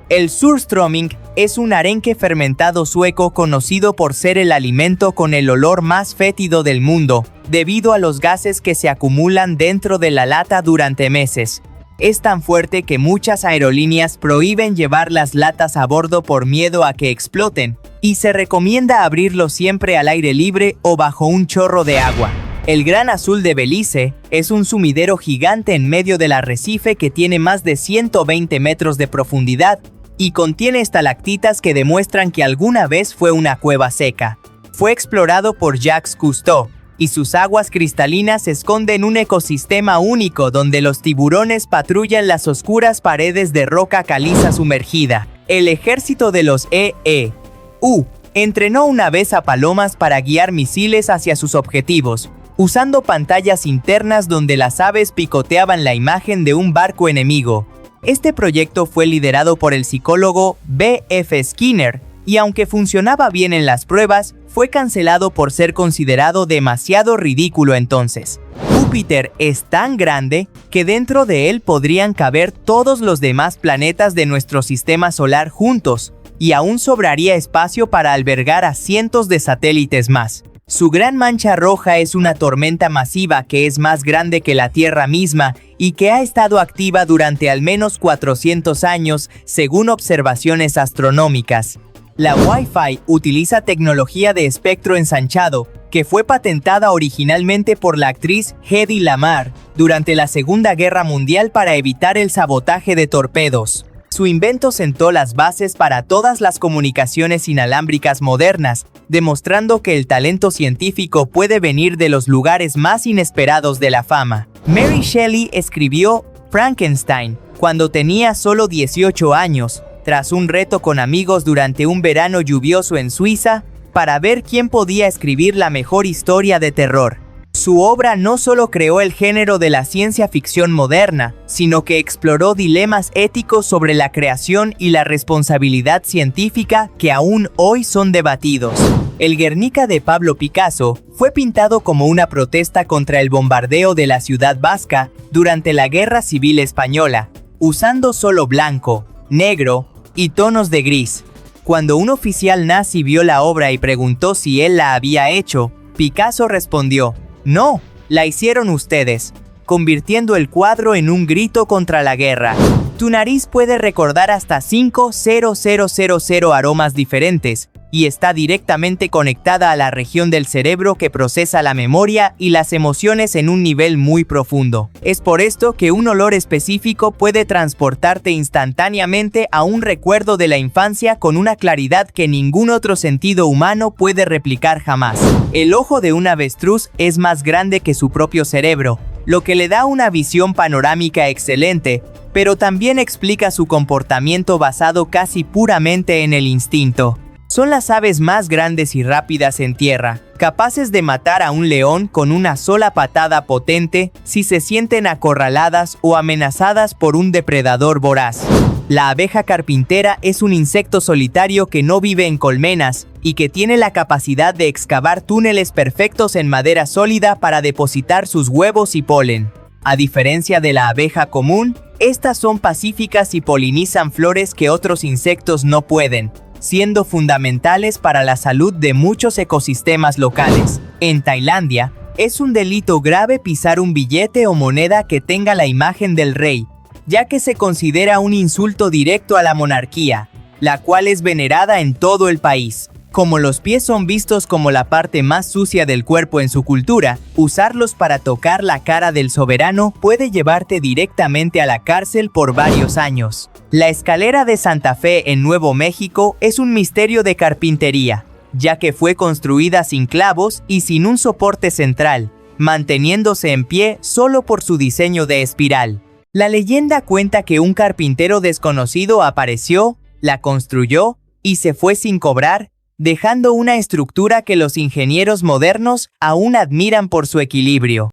El surströmming es un arenque fermentado sueco conocido por ser el alimento con el olor más fétido del mundo, debido a los gases que se acumulan dentro de la lata durante meses. Es tan fuerte que muchas aerolíneas prohíben llevar las latas a bordo por miedo a que exploten, y se recomienda abrirlo siempre al aire libre o bajo un chorro de agua. El Gran Azul de Belice es un sumidero gigante en medio del arrecife que tiene más de 120 metros de profundidad y contiene estalactitas que demuestran que alguna vez fue una cueva seca. Fue explorado por Jacques Cousteau, y sus aguas cristalinas esconden un ecosistema único donde los tiburones patrullan las oscuras paredes de roca caliza sumergida. El ejército de los EEU entrenó una vez a palomas para guiar misiles hacia sus objetivos, usando pantallas internas donde las aves picoteaban la imagen de un barco enemigo. Este proyecto fue liderado por el psicólogo B.F. Skinner, y aunque funcionaba bien en las pruebas, fue cancelado por ser considerado demasiado ridículo entonces. Júpiter es tan grande que dentro de él podrían caber todos los demás planetas de nuestro sistema solar juntos, y aún sobraría espacio para albergar a cientos de satélites más. Su gran mancha roja es una tormenta masiva que es más grande que la Tierra misma y que ha estado activa durante al menos 400 años, según observaciones astronómicas. La Wi-Fi utiliza tecnología de espectro ensanchado, que fue patentada originalmente por la actriz Hedy Lamarr durante la Segunda Guerra Mundial para evitar el sabotaje de torpedos. Su invento sentó las bases para todas las comunicaciones inalámbricas modernas, demostrando que el talento científico puede venir de los lugares más inesperados de la fama. Mary Shelley escribió Frankenstein cuando tenía solo 18 años, tras un reto con amigos durante un verano lluvioso en Suiza, para ver quién podía escribir la mejor historia de terror. Su obra no solo creó el género de la ciencia ficción moderna, sino que exploró dilemas éticos sobre la creación y la responsabilidad científica que aún hoy son debatidos. El Guernica de Pablo Picasso fue pintado como una protesta contra el bombardeo de la ciudad vasca durante la Guerra Civil Española, usando solo blanco, negro y tonos de gris. Cuando un oficial nazi vio la obra y preguntó si él la había hecho, Picasso respondió: "No, la hicieron ustedes", convirtiendo el cuadro en un grito contra la guerra. Tu nariz puede recordar hasta 5,000 aromas diferentes, y está directamente conectada a la región del cerebro que procesa la memoria y las emociones en un nivel muy profundo. Es por esto que un olor específico puede transportarte instantáneamente a un recuerdo de la infancia con una claridad que ningún otro sentido humano puede replicar jamás. El ojo de un avestruz es más grande que su propio cerebro, lo que le da una visión panorámica excelente, pero también explica su comportamiento basado casi puramente en el instinto. Son las aves más grandes y rápidas en tierra, capaces de matar a un león con una sola patada potente si se sienten acorraladas o amenazadas por un depredador voraz. La abeja carpintera es un insecto solitario que no vive en colmenas y que tiene la capacidad de excavar túneles perfectos en madera sólida para depositar sus huevos y polen. A diferencia de la abeja común, estas son pacíficas y polinizan flores que otros insectos no pueden, siendo fundamentales para la salud de muchos ecosistemas locales. En Tailandia, es un delito grave pisar un billete o moneda que tenga la imagen del rey, ya que se considera un insulto directo a la monarquía, la cual es venerada en todo el país. Como los pies son vistos como la parte más sucia del cuerpo en su cultura, usarlos para tocar la cara del soberano puede llevarte directamente a la cárcel por varios años. La escalera de Santa Fe en Nuevo México es un misterio de carpintería, ya que fue construida sin clavos y sin un soporte central, manteniéndose en pie solo por su diseño de espiral. La leyenda cuenta que un carpintero desconocido apareció, la construyó y se fue sin cobrar, dejando una estructura que los ingenieros modernos aún admiran por su equilibrio.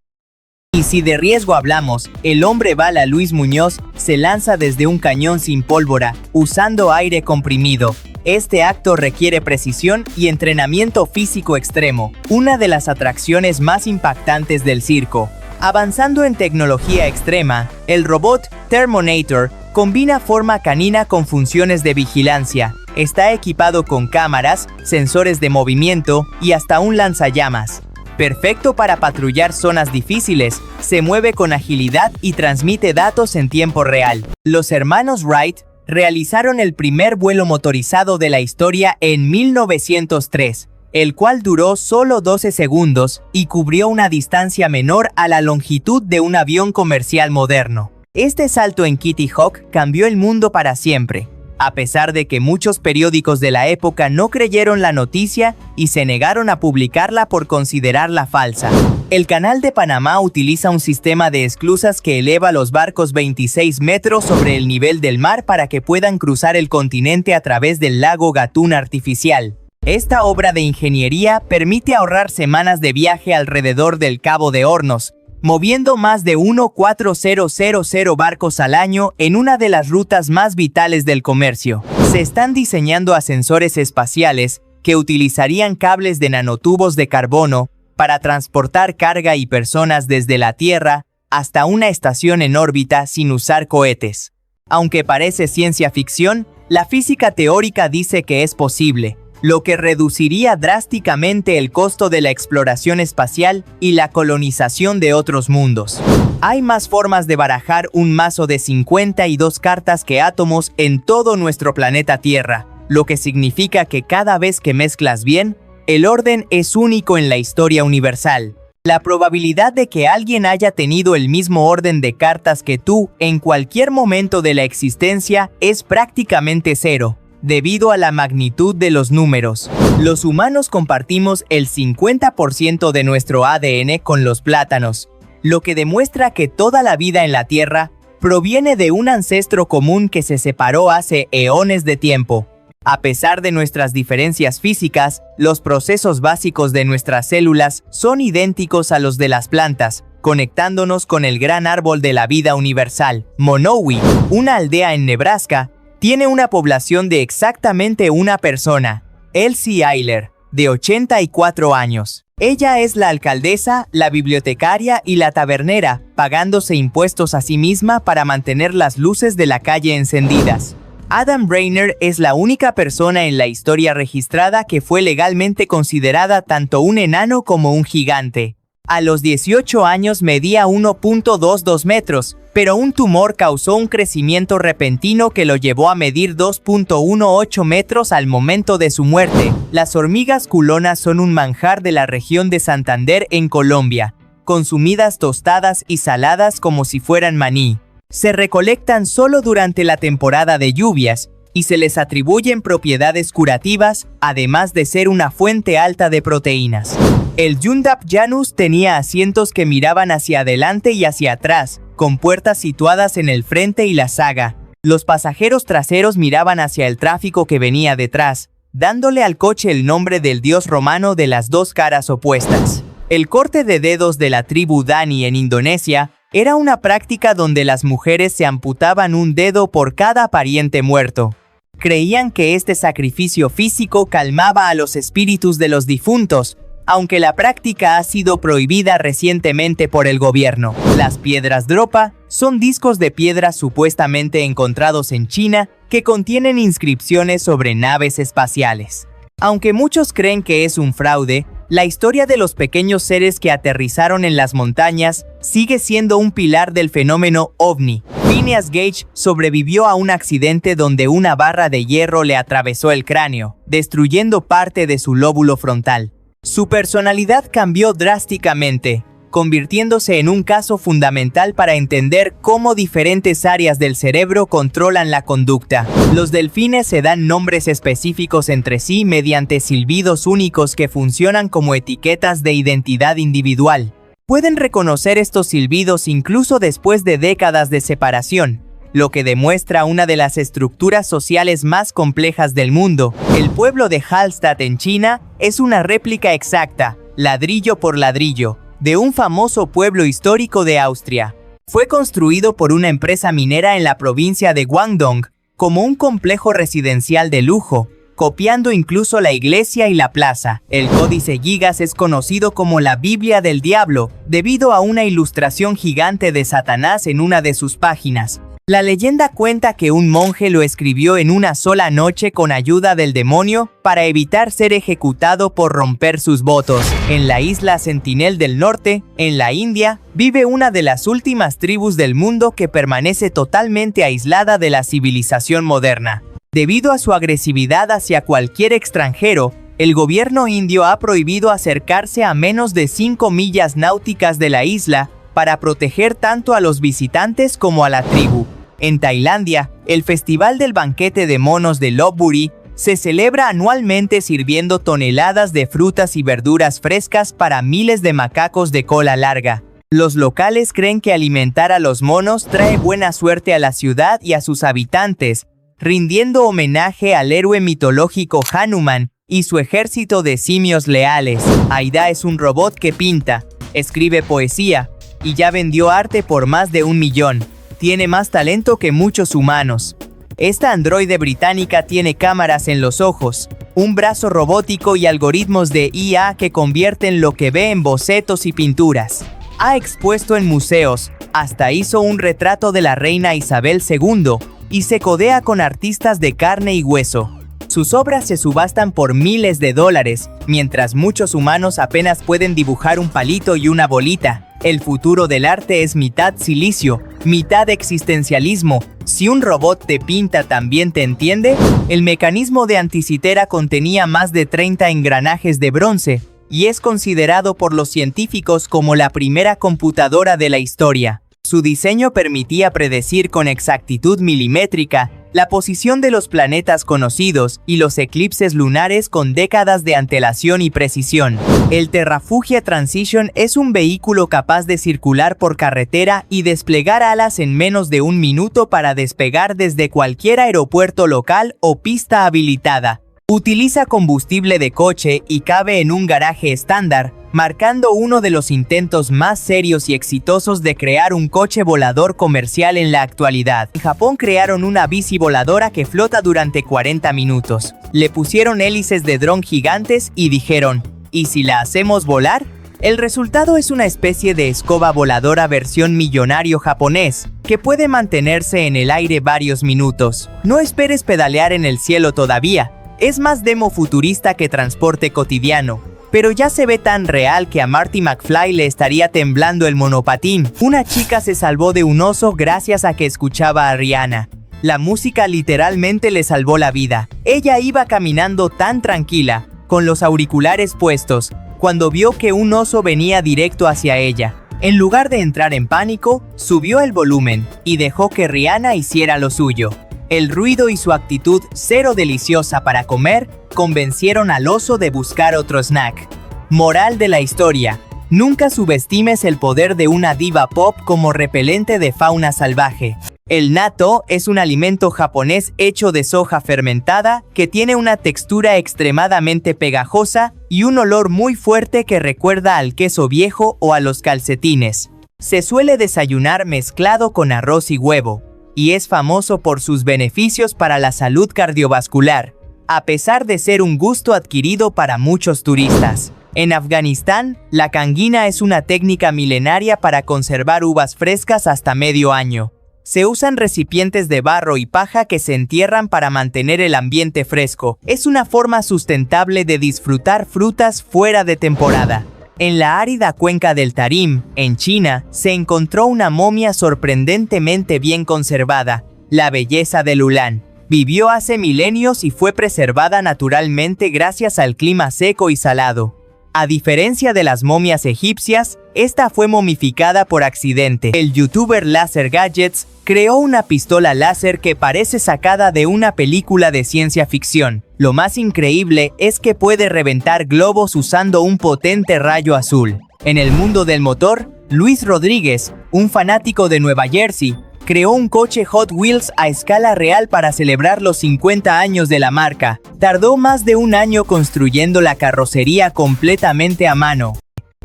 Y si de riesgo hablamos, el hombre bala Luis Muñoz se lanza desde un cañón sin pólvora, usando aire comprimido. Este acto requiere precisión y entrenamiento físico extremo, una de las atracciones más impactantes del circo. Avanzando en tecnología extrema, el robot Terminator combina forma canina con funciones de vigilancia. Está equipado con cámaras, sensores de movimiento y hasta un lanzallamas. Perfecto para patrullar zonas difíciles, se mueve con agilidad y transmite datos en tiempo real. Los hermanos Wright realizaron el primer vuelo motorizado de la historia en 1903, el cual duró solo 12 segundos y cubrió una distancia menor a la longitud de un avión comercial moderno. Este salto en Kitty Hawk cambió el mundo para siempre, a pesar de que muchos periódicos de la época no creyeron la noticia y se negaron a publicarla por considerarla falsa. El Canal de Panamá utiliza un sistema de esclusas que eleva los barcos 26 metros sobre el nivel del mar para que puedan cruzar el continente a través del lago Gatún artificial. Esta obra de ingeniería permite ahorrar semanas de viaje alrededor del Cabo de Hornos, moviendo más de 1,400 barcos al año en una de las rutas más vitales del comercio. Se están diseñando ascensores espaciales que utilizarían cables de nanotubos de carbono para transportar carga y personas desde la Tierra hasta una estación en órbita sin usar cohetes. Aunque parece ciencia ficción, la física teórica dice que es posible, lo que reduciría drásticamente el costo de la exploración espacial y la colonización de otros mundos. Hay más formas de barajar un mazo de 52 cartas que átomos en todo nuestro planeta Tierra, lo que significa que cada vez que mezclas bien, el orden es único en la historia universal. La probabilidad de que alguien haya tenido el mismo orden de cartas que tú en cualquier momento de la existencia es prácticamente cero, debido a la magnitud de los números. Los humanos compartimos el 50% de nuestro ADN con los plátanos, lo que demuestra que toda la vida en la Tierra proviene de un ancestro común que se separó hace eones de tiempo. A pesar de nuestras diferencias físicas, los procesos básicos de nuestras células son idénticos a los de las plantas, conectándonos con el gran árbol de la vida universal. Monowi, una aldea en Nebraska, tiene una población de exactamente una persona, Elsie Eiler, de 84 años. Ella es la alcaldesa, la bibliotecaria y la tabernera, pagándose impuestos a sí misma para mantener las luces de la calle encendidas. Adam Brainer es la única persona en la historia registrada que fue legalmente considerada tanto un enano como un gigante. A los 18 años medía 1,22 metros, pero un tumor causó un crecimiento repentino que lo llevó a medir 2,18 metros al momento de su muerte. Las hormigas culonas son un manjar de la región de Santander en Colombia, consumidas tostadas y saladas como si fueran maní. Se recolectan solo durante la temporada de lluvias y se les atribuyen propiedades curativas, además de ser una fuente alta de proteínas. El Yundap Janus tenía asientos que miraban hacia adelante y hacia atrás, con puertas situadas en el frente y la zaga. Los pasajeros traseros miraban hacia el tráfico que venía detrás, dándole al coche el nombre del dios romano de las dos caras opuestas. El corte de dedos de la tribu Dani en Indonesia Era una práctica donde las mujeres se amputaban un dedo por cada pariente muerto. Creían que este sacrificio físico calmaba a los espíritus de los difuntos, aunque la práctica ha sido prohibida recientemente por el gobierno. Las piedras Dropa son discos de piedra supuestamente encontrados en China que contienen inscripciones sobre naves espaciales. Aunque muchos creen que es un fraude, la historia de los pequeños seres que aterrizaron en las montañas sigue siendo un pilar del fenómeno OVNI. Phineas Gage sobrevivió a un accidente donde una barra de hierro le atravesó el cráneo, destruyendo parte de su lóbulo frontal. Su personalidad cambió drásticamente, convirtiéndose en un caso fundamental para entender cómo diferentes áreas del cerebro controlan la conducta. Los delfines se dan nombres específicos entre sí mediante silbidos únicos que funcionan como etiquetas de identidad individual. Pueden reconocer estos silbidos incluso después de décadas de separación, lo que demuestra una de las estructuras sociales más complejas del mundo. El pueblo de Hallstatt en China es una réplica exacta, ladrillo por ladrillo, de un famoso pueblo histórico de Austria. Fue construido por una empresa minera en la provincia de Guangdong, como un complejo residencial de lujo, copiando incluso la iglesia y la plaza. El Códice Gigas es conocido como la Biblia del Diablo, debido a una ilustración gigante de Satanás en una de sus páginas. La leyenda cuenta que un monje lo escribió en una sola noche con ayuda del demonio para evitar ser ejecutado por romper sus votos. En la isla Sentinel del Norte, en la India, vive una de las últimas tribus del mundo que permanece totalmente aislada de la civilización moderna. Debido a su agresividad hacia cualquier extranjero, el gobierno indio ha prohibido acercarse a menos de 5 millas náuticas de la isla para proteger tanto a los visitantes como a la tribu. En Tailandia, el Festival del Banquete de Monos de Lopburi se celebra anualmente sirviendo toneladas de frutas y verduras frescas para miles de macacos de cola larga. Los locales creen que alimentar a los monos trae buena suerte a la ciudad y a sus habitantes, rindiendo homenaje al héroe mitológico Hanuman y su ejército de simios leales. Aida es un robot que pinta, escribe poesía, y ya vendió arte por más de 1 millón. Tiene más talento que muchos humanos. Esta androide británica tiene cámaras en los ojos, un brazo robótico y algoritmos de IA que convierten lo que ve en bocetos y pinturas. Ha expuesto en museos, hasta hizo un retrato de la reina Isabel II, y se codea con artistas de carne y hueso. Sus obras se subastan por miles de dólares, mientras muchos humanos apenas pueden dibujar un palito y una bolita. El futuro del arte es mitad silicio, mitad existencialismo. Si un robot te pinta, ¿también te entiende? El mecanismo de Anticitera contenía más de 30 engranajes de bronce, y es considerado por los científicos como la primera computadora de la historia. Su diseño permitía predecir con exactitud milimétrica la posición de los planetas conocidos y los eclipses lunares con décadas de antelación y precisión. El Terrafugia Transition es un vehículo capaz de circular por carretera y desplegar alas en menos de 1 minuto para despegar desde cualquier aeropuerto local o pista habilitada. Utiliza combustible de coche y cabe en un garaje estándar, marcando uno de los intentos más serios y exitosos de crear un coche volador comercial en la actualidad. En Japón crearon una bici voladora que flota durante 40 minutos. Le pusieron hélices de dron gigantes y dijeron, ¿y si la hacemos volar? El resultado es una especie de escoba voladora versión millonario japonés, que puede mantenerse en el aire varios minutos. No esperes pedalear en el cielo todavía. Es más demo futurista que transporte cotidiano, pero ya se ve tan real que a Marty McFly le estaría temblando el monopatín. Una chica se salvó de un oso gracias a que escuchaba a Rihanna. La música literalmente le salvó la vida. Ella iba caminando tan tranquila, con los auriculares puestos, cuando vio que un oso venía directo hacia ella. En lugar de entrar en pánico, subió el volumen y dejó que Rihanna hiciera lo suyo. El ruido y su actitud cero deliciosa para comer convencieron al oso de buscar otro snack. Moral de la historia: nunca subestimes el poder de una diva pop como repelente de fauna salvaje. El natto es un alimento japonés hecho de soja fermentada que tiene una textura extremadamente pegajosa y un olor muy fuerte que recuerda al queso viejo o a los calcetines. Se suele desayunar mezclado con arroz y huevo, y es famoso por sus beneficios para la salud cardiovascular, a pesar de ser un gusto adquirido para muchos turistas. En Afganistán, la canguina es una técnica milenaria para conservar uvas frescas hasta medio año. Se usan recipientes de barro y paja que se entierran para mantener el ambiente fresco. Es una forma sustentable de disfrutar frutas fuera de temporada. En la árida cuenca del Tarim, en China, se encontró una momia sorprendentemente bien conservada, la belleza del Ulan. Vivió hace milenios y fue preservada naturalmente gracias al clima seco y salado. A diferencia de las momias egipcias, esta fue momificada por accidente. El youtuber Laser Gadgets creó una pistola láser que parece sacada de una película de ciencia ficción. Lo más increíble es que puede reventar globos usando un potente rayo azul. En el mundo del motor, Luis Rodríguez, un fanático de Nueva Jersey, creó un coche Hot Wheels a escala real para celebrar los 50 años de la marca. Tardó más de un año construyendo la carrocería completamente a mano.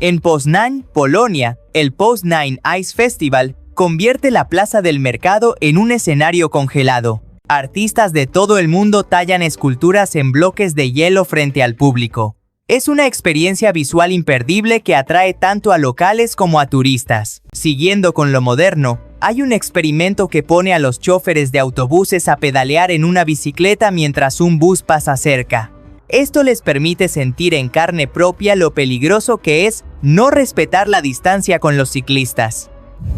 En Poznań, Polonia, el Poznań Ice Festival convierte la plaza del mercado en un escenario congelado. Artistas de todo el mundo tallan esculturas en bloques de hielo frente al público. Es una experiencia visual imperdible que atrae tanto a locales como a turistas. Siguiendo con lo moderno, hay un experimento que pone a los choferes de autobuses a pedalear en una bicicleta mientras un bus pasa cerca. Esto les permite sentir en carne propia lo peligroso que es no respetar la distancia con los ciclistas.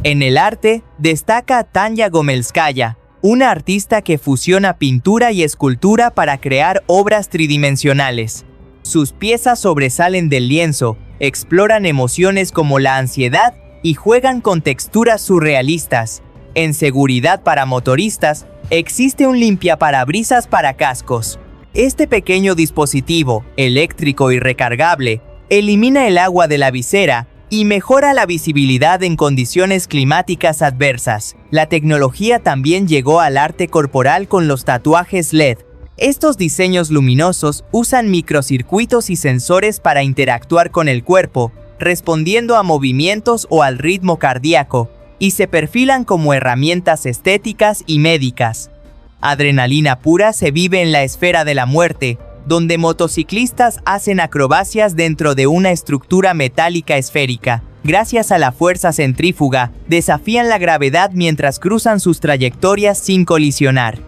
En el arte, destaca Tanya Gomelskaya, una artista que fusiona pintura y escultura para crear obras tridimensionales. Sus piezas sobresalen del lienzo, exploran emociones como la ansiedad y juegan con texturas surrealistas. En seguridad para motoristas, existe un limpiaparabrisas para cascos. Este pequeño dispositivo, eléctrico y recargable, elimina el agua de la visera y mejora la visibilidad en condiciones climáticas adversas. La tecnología también llegó al arte corporal con los tatuajes LED. Estos diseños luminosos usan microcircuitos y sensores para interactuar con el cuerpo, respondiendo a movimientos o al ritmo cardíaco, y se perfilan como herramientas estéticas y médicas. Adrenalina pura se vive en la esfera de la muerte, donde motociclistas hacen acrobacias dentro de una estructura metálica esférica. Gracias a la fuerza centrífuga, desafían la gravedad mientras cruzan sus trayectorias sin colisionar.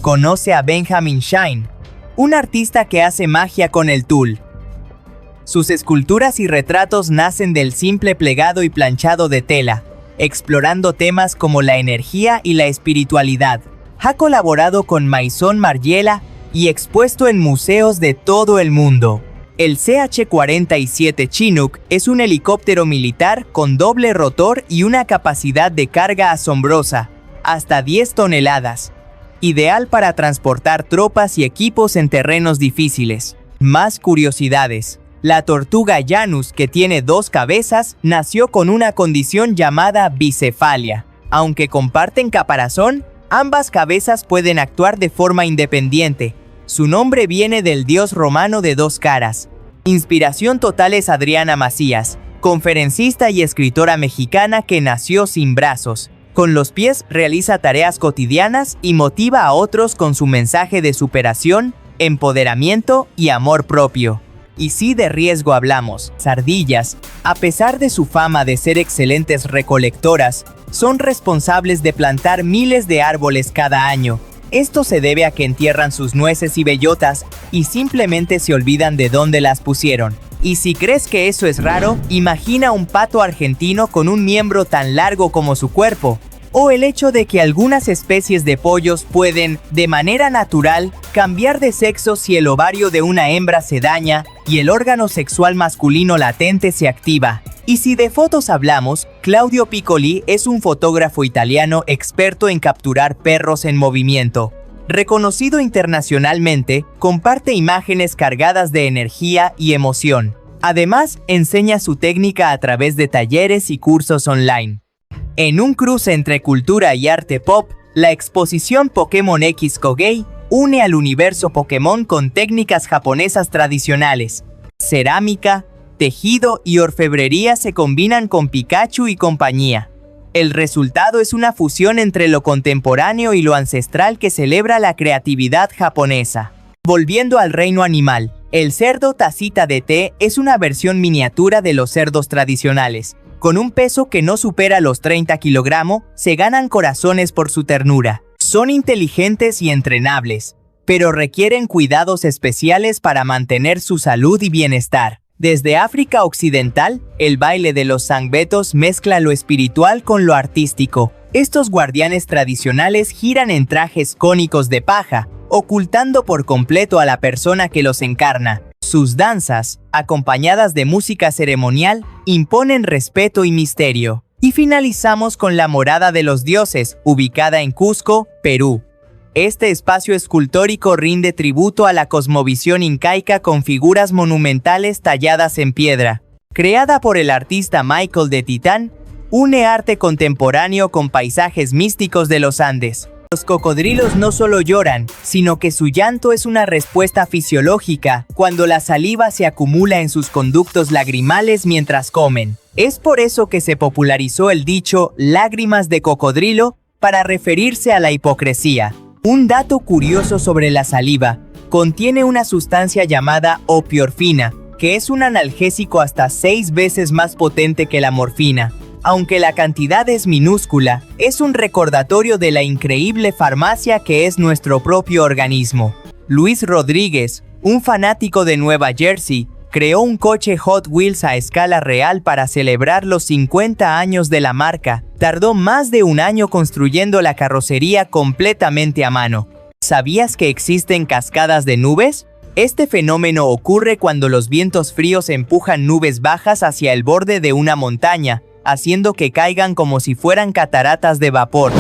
Conoce a Benjamin Shine, un artista que hace magia con el tul. Sus esculturas y retratos nacen del simple plegado y planchado de tela, explorando temas como la energía y la espiritualidad. Ha colaborado con Maison Margiela y expuesto en museos de todo el mundo. El CH-47 Chinook es un helicóptero militar con doble rotor y una capacidad de carga asombrosa, hasta 10 toneladas. Ideal para transportar tropas y equipos en terrenos difíciles. Más curiosidades. La tortuga Janus, que tiene 2 cabezas, nació con una condición llamada bicefalia. Aunque comparten caparazón, ambas cabezas pueden actuar de forma independiente. Su nombre viene del dios romano de 2 caras. Inspiración total es Adriana Macías, conferencista y escritora mexicana que nació sin brazos. Con los pies realiza tareas cotidianas y motiva a otros con su mensaje de superación, empoderamiento y amor propio. Y si de riesgo hablamos, las ardillas, a pesar de su fama de ser excelentes recolectoras, son responsables de plantar miles de árboles cada año. Esto se debe a que entierran sus nueces y bellotas y simplemente se olvidan de dónde las pusieron. Y si crees que eso es raro, imagina un pato argentino con un miembro tan largo como su cuerpo. O el hecho de que algunas especies de pollos pueden, de manera natural, cambiar de sexo si el ovario de una hembra se daña y el órgano sexual masculino latente se activa. Y si de fotos hablamos, Claudio Piccoli es un fotógrafo italiano experto en capturar perros en movimiento. Reconocido internacionalmente, comparte imágenes cargadas de energía y emoción. Además, enseña su técnica a través de talleres y cursos online. En un cruce entre cultura y arte pop, la exposición Pokémon X Kogei une al universo Pokémon con técnicas japonesas tradicionales, cerámica, tejido y orfebrería se combinan con Pikachu y compañía. El resultado es una fusión entre lo contemporáneo y lo ancestral que celebra la creatividad japonesa. Volviendo al reino animal, el cerdo tacita de té es una versión miniatura de los cerdos tradicionales. Con un peso que no supera los 30 kilogramos, se ganan corazones por su ternura. Son inteligentes y entrenables, pero requieren cuidados especiales para mantener su salud y bienestar. Desde África Occidental, el baile de los sangbetos mezcla lo espiritual con lo artístico. Estos guardianes tradicionales giran en trajes cónicos de paja, ocultando por completo a la persona que los encarna. Sus danzas, acompañadas de música ceremonial, imponen respeto y misterio. Y finalizamos con la Morada de los Dioses, ubicada en Cusco, Perú. Este espacio escultórico rinde tributo a la cosmovisión incaica con figuras monumentales talladas en piedra. Creada por el artista Michael de Titán, une arte contemporáneo con paisajes místicos de los Andes. Los cocodrilos no solo lloran, sino que su llanto es una respuesta fisiológica cuando la saliva se acumula en sus conductos lagrimales mientras comen. Es por eso que se popularizó el dicho «lágrimas de cocodrilo» para referirse a la hipocresía. Un dato curioso sobre la saliva: contiene una sustancia llamada opiorfina, que es un analgésico hasta 6 veces más potente que la morfina. Aunque la cantidad es minúscula, es un recordatorio de la increíble farmacia que es nuestro propio organismo. Luis Rodríguez, un fanático de Nueva Jersey, creó un coche Hot Wheels a escala real para celebrar los 50 años de la marca. Tardó más de un año construyendo la carrocería completamente a mano. ¿Sabías que existen cascadas de nubes? Este fenómeno ocurre cuando los vientos fríos empujan nubes bajas hacia el borde de una montaña, haciendo que caigan como si fueran cataratas de vapor.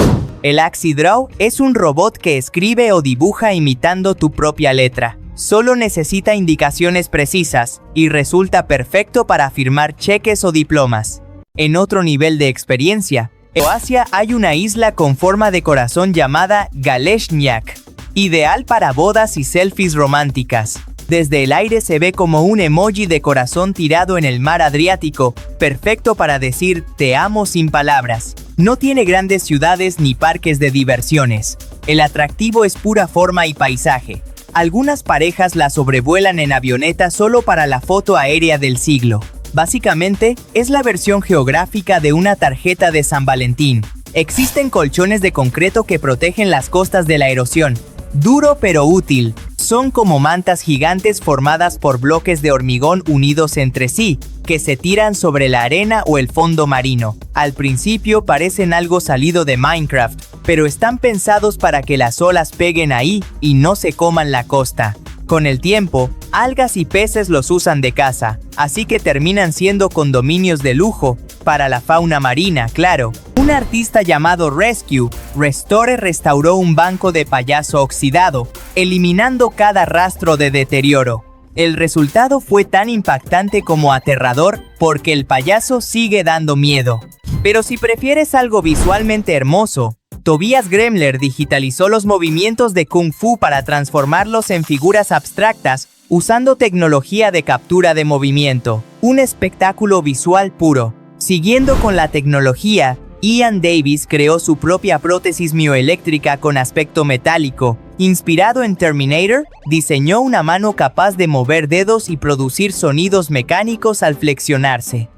El AxiDraw es un robot que escribe o dibuja imitando tu propia letra. Solo necesita indicaciones precisas y resulta perfecto para firmar cheques o diplomas. En otro nivel de experiencia, en Croacia hay una isla con forma de corazón llamada Galešnjak, ideal para bodas y selfies románticas. Desde el aire se ve como un emoji de corazón tirado en el mar Adriático, perfecto para decir te amo sin palabras. No tiene grandes ciudades ni parques de diversiones. El atractivo es pura forma y paisaje. Algunas parejas la sobrevuelan en avioneta solo para la foto aérea del siglo. Básicamente, es la versión geográfica de una tarjeta de San Valentín. Existen colchones de concreto que protegen las costas de la erosión. Duro pero útil. Son como mantas gigantes formadas por bloques de hormigón unidos entre sí, que se tiran sobre la arena o el fondo marino. Al principio parecen algo salido de Minecraft, pero están pensados para que las olas peguen ahí y no se coman la costa. Con el tiempo, algas y peces los usan de caza, así que terminan siendo condominios de lujo, para la fauna marina, claro. Un artista llamado Rescue Restore restauró un banco de payaso oxidado, eliminando cada rastro de deterioro. El resultado fue tan impactante como aterrador, porque el payaso sigue dando miedo. Pero si prefieres algo visualmente hermoso, Tobias Gremler digitalizó los movimientos de Kung Fu para transformarlos en figuras abstractas, usando tecnología de captura de movimiento. Un espectáculo visual puro. Siguiendo con la tecnología, Ian Davis creó su propia prótesis mioeléctrica con aspecto metálico. Inspirado en Terminator, diseñó una mano capaz de mover dedos y producir sonidos mecánicos al flexionarse.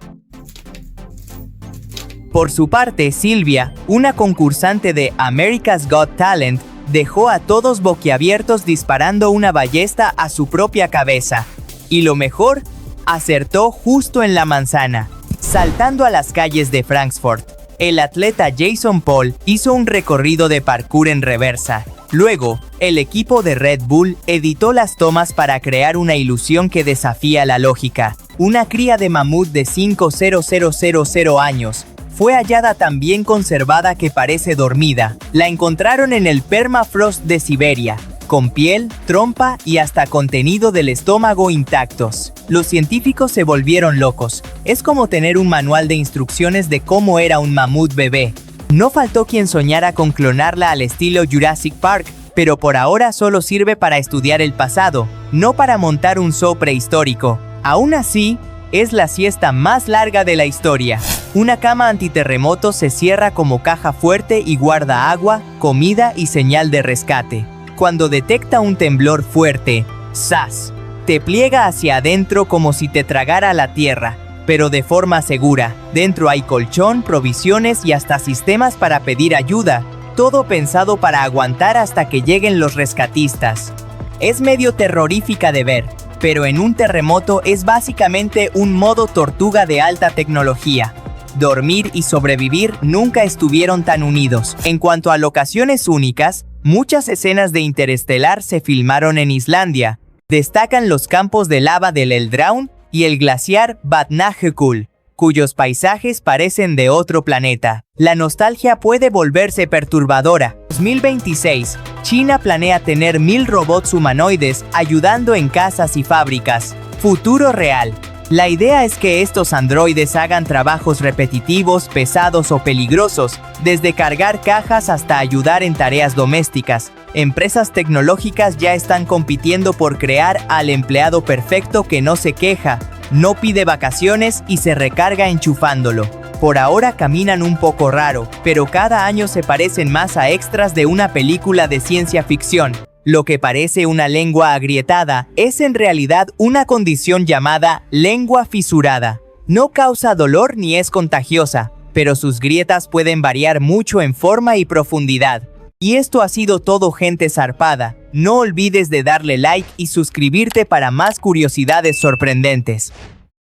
Por su parte, Silvia, una concursante de America's Got Talent, dejó a todos boquiabiertos disparando una ballesta a su propia cabeza. Y lo mejor, acertó justo en la manzana, saltando a las calles de Frankfurt. El atleta Jason Paul hizo un recorrido de parkour en reversa. Luego, el equipo de Red Bull editó las tomas para crear una ilusión que desafía la lógica. Una cría de mamut de 5,000 años fue hallada tan bien conservada que parece dormida. La encontraron en el permafrost de Siberia, con piel, trompa y hasta contenido del estómago intactos. Los científicos se volvieron locos. Es como tener un manual de instrucciones de cómo era un mamut bebé. No faltó quien soñara con clonarla al estilo Jurassic Park, pero por ahora solo sirve para estudiar el pasado, no para montar un zoo prehistórico. Aún así, es la siesta más larga de la historia. Una cama antiterremoto se cierra como caja fuerte y guarda agua, comida y señal de rescate. Cuando detecta un temblor fuerte, ¡zas!, te pliega hacia adentro como si te tragara la tierra, pero de forma segura. Dentro hay colchón, provisiones y hasta sistemas para pedir ayuda, todo pensado para aguantar hasta que lleguen los rescatistas. Es medio terrorífica de ver, pero en un terremoto es básicamente un modo tortuga de alta tecnología. Dormir y sobrevivir nunca estuvieron tan unidos. En cuanto a locaciones únicas, muchas escenas de Interestelar se filmaron en Islandia. Destacan los campos de lava del Eldraun y el glaciar Vatnajökull, cuyos paisajes parecen de otro planeta. La nostalgia puede volverse perturbadora. 2026, China planea tener 1000 robots humanoides ayudando en casas y fábricas. Futuro real. La idea es que estos androides hagan trabajos repetitivos, pesados o peligrosos, desde cargar cajas hasta ayudar en tareas domésticas. Empresas tecnológicas ya están compitiendo por crear al empleado perfecto que no se queja, no pide vacaciones y se recarga enchufándolo. Por ahora caminan un poco raro, pero cada año se parecen más a extras de una película de ciencia ficción. Lo que parece una lengua agrietada es en realidad una condición llamada lengua fisurada. No causa dolor ni es contagiosa, pero sus grietas pueden variar mucho en forma y profundidad. Y esto ha sido todo, gente zarpada. No olvides de darle like y suscribirte para más curiosidades sorprendentes.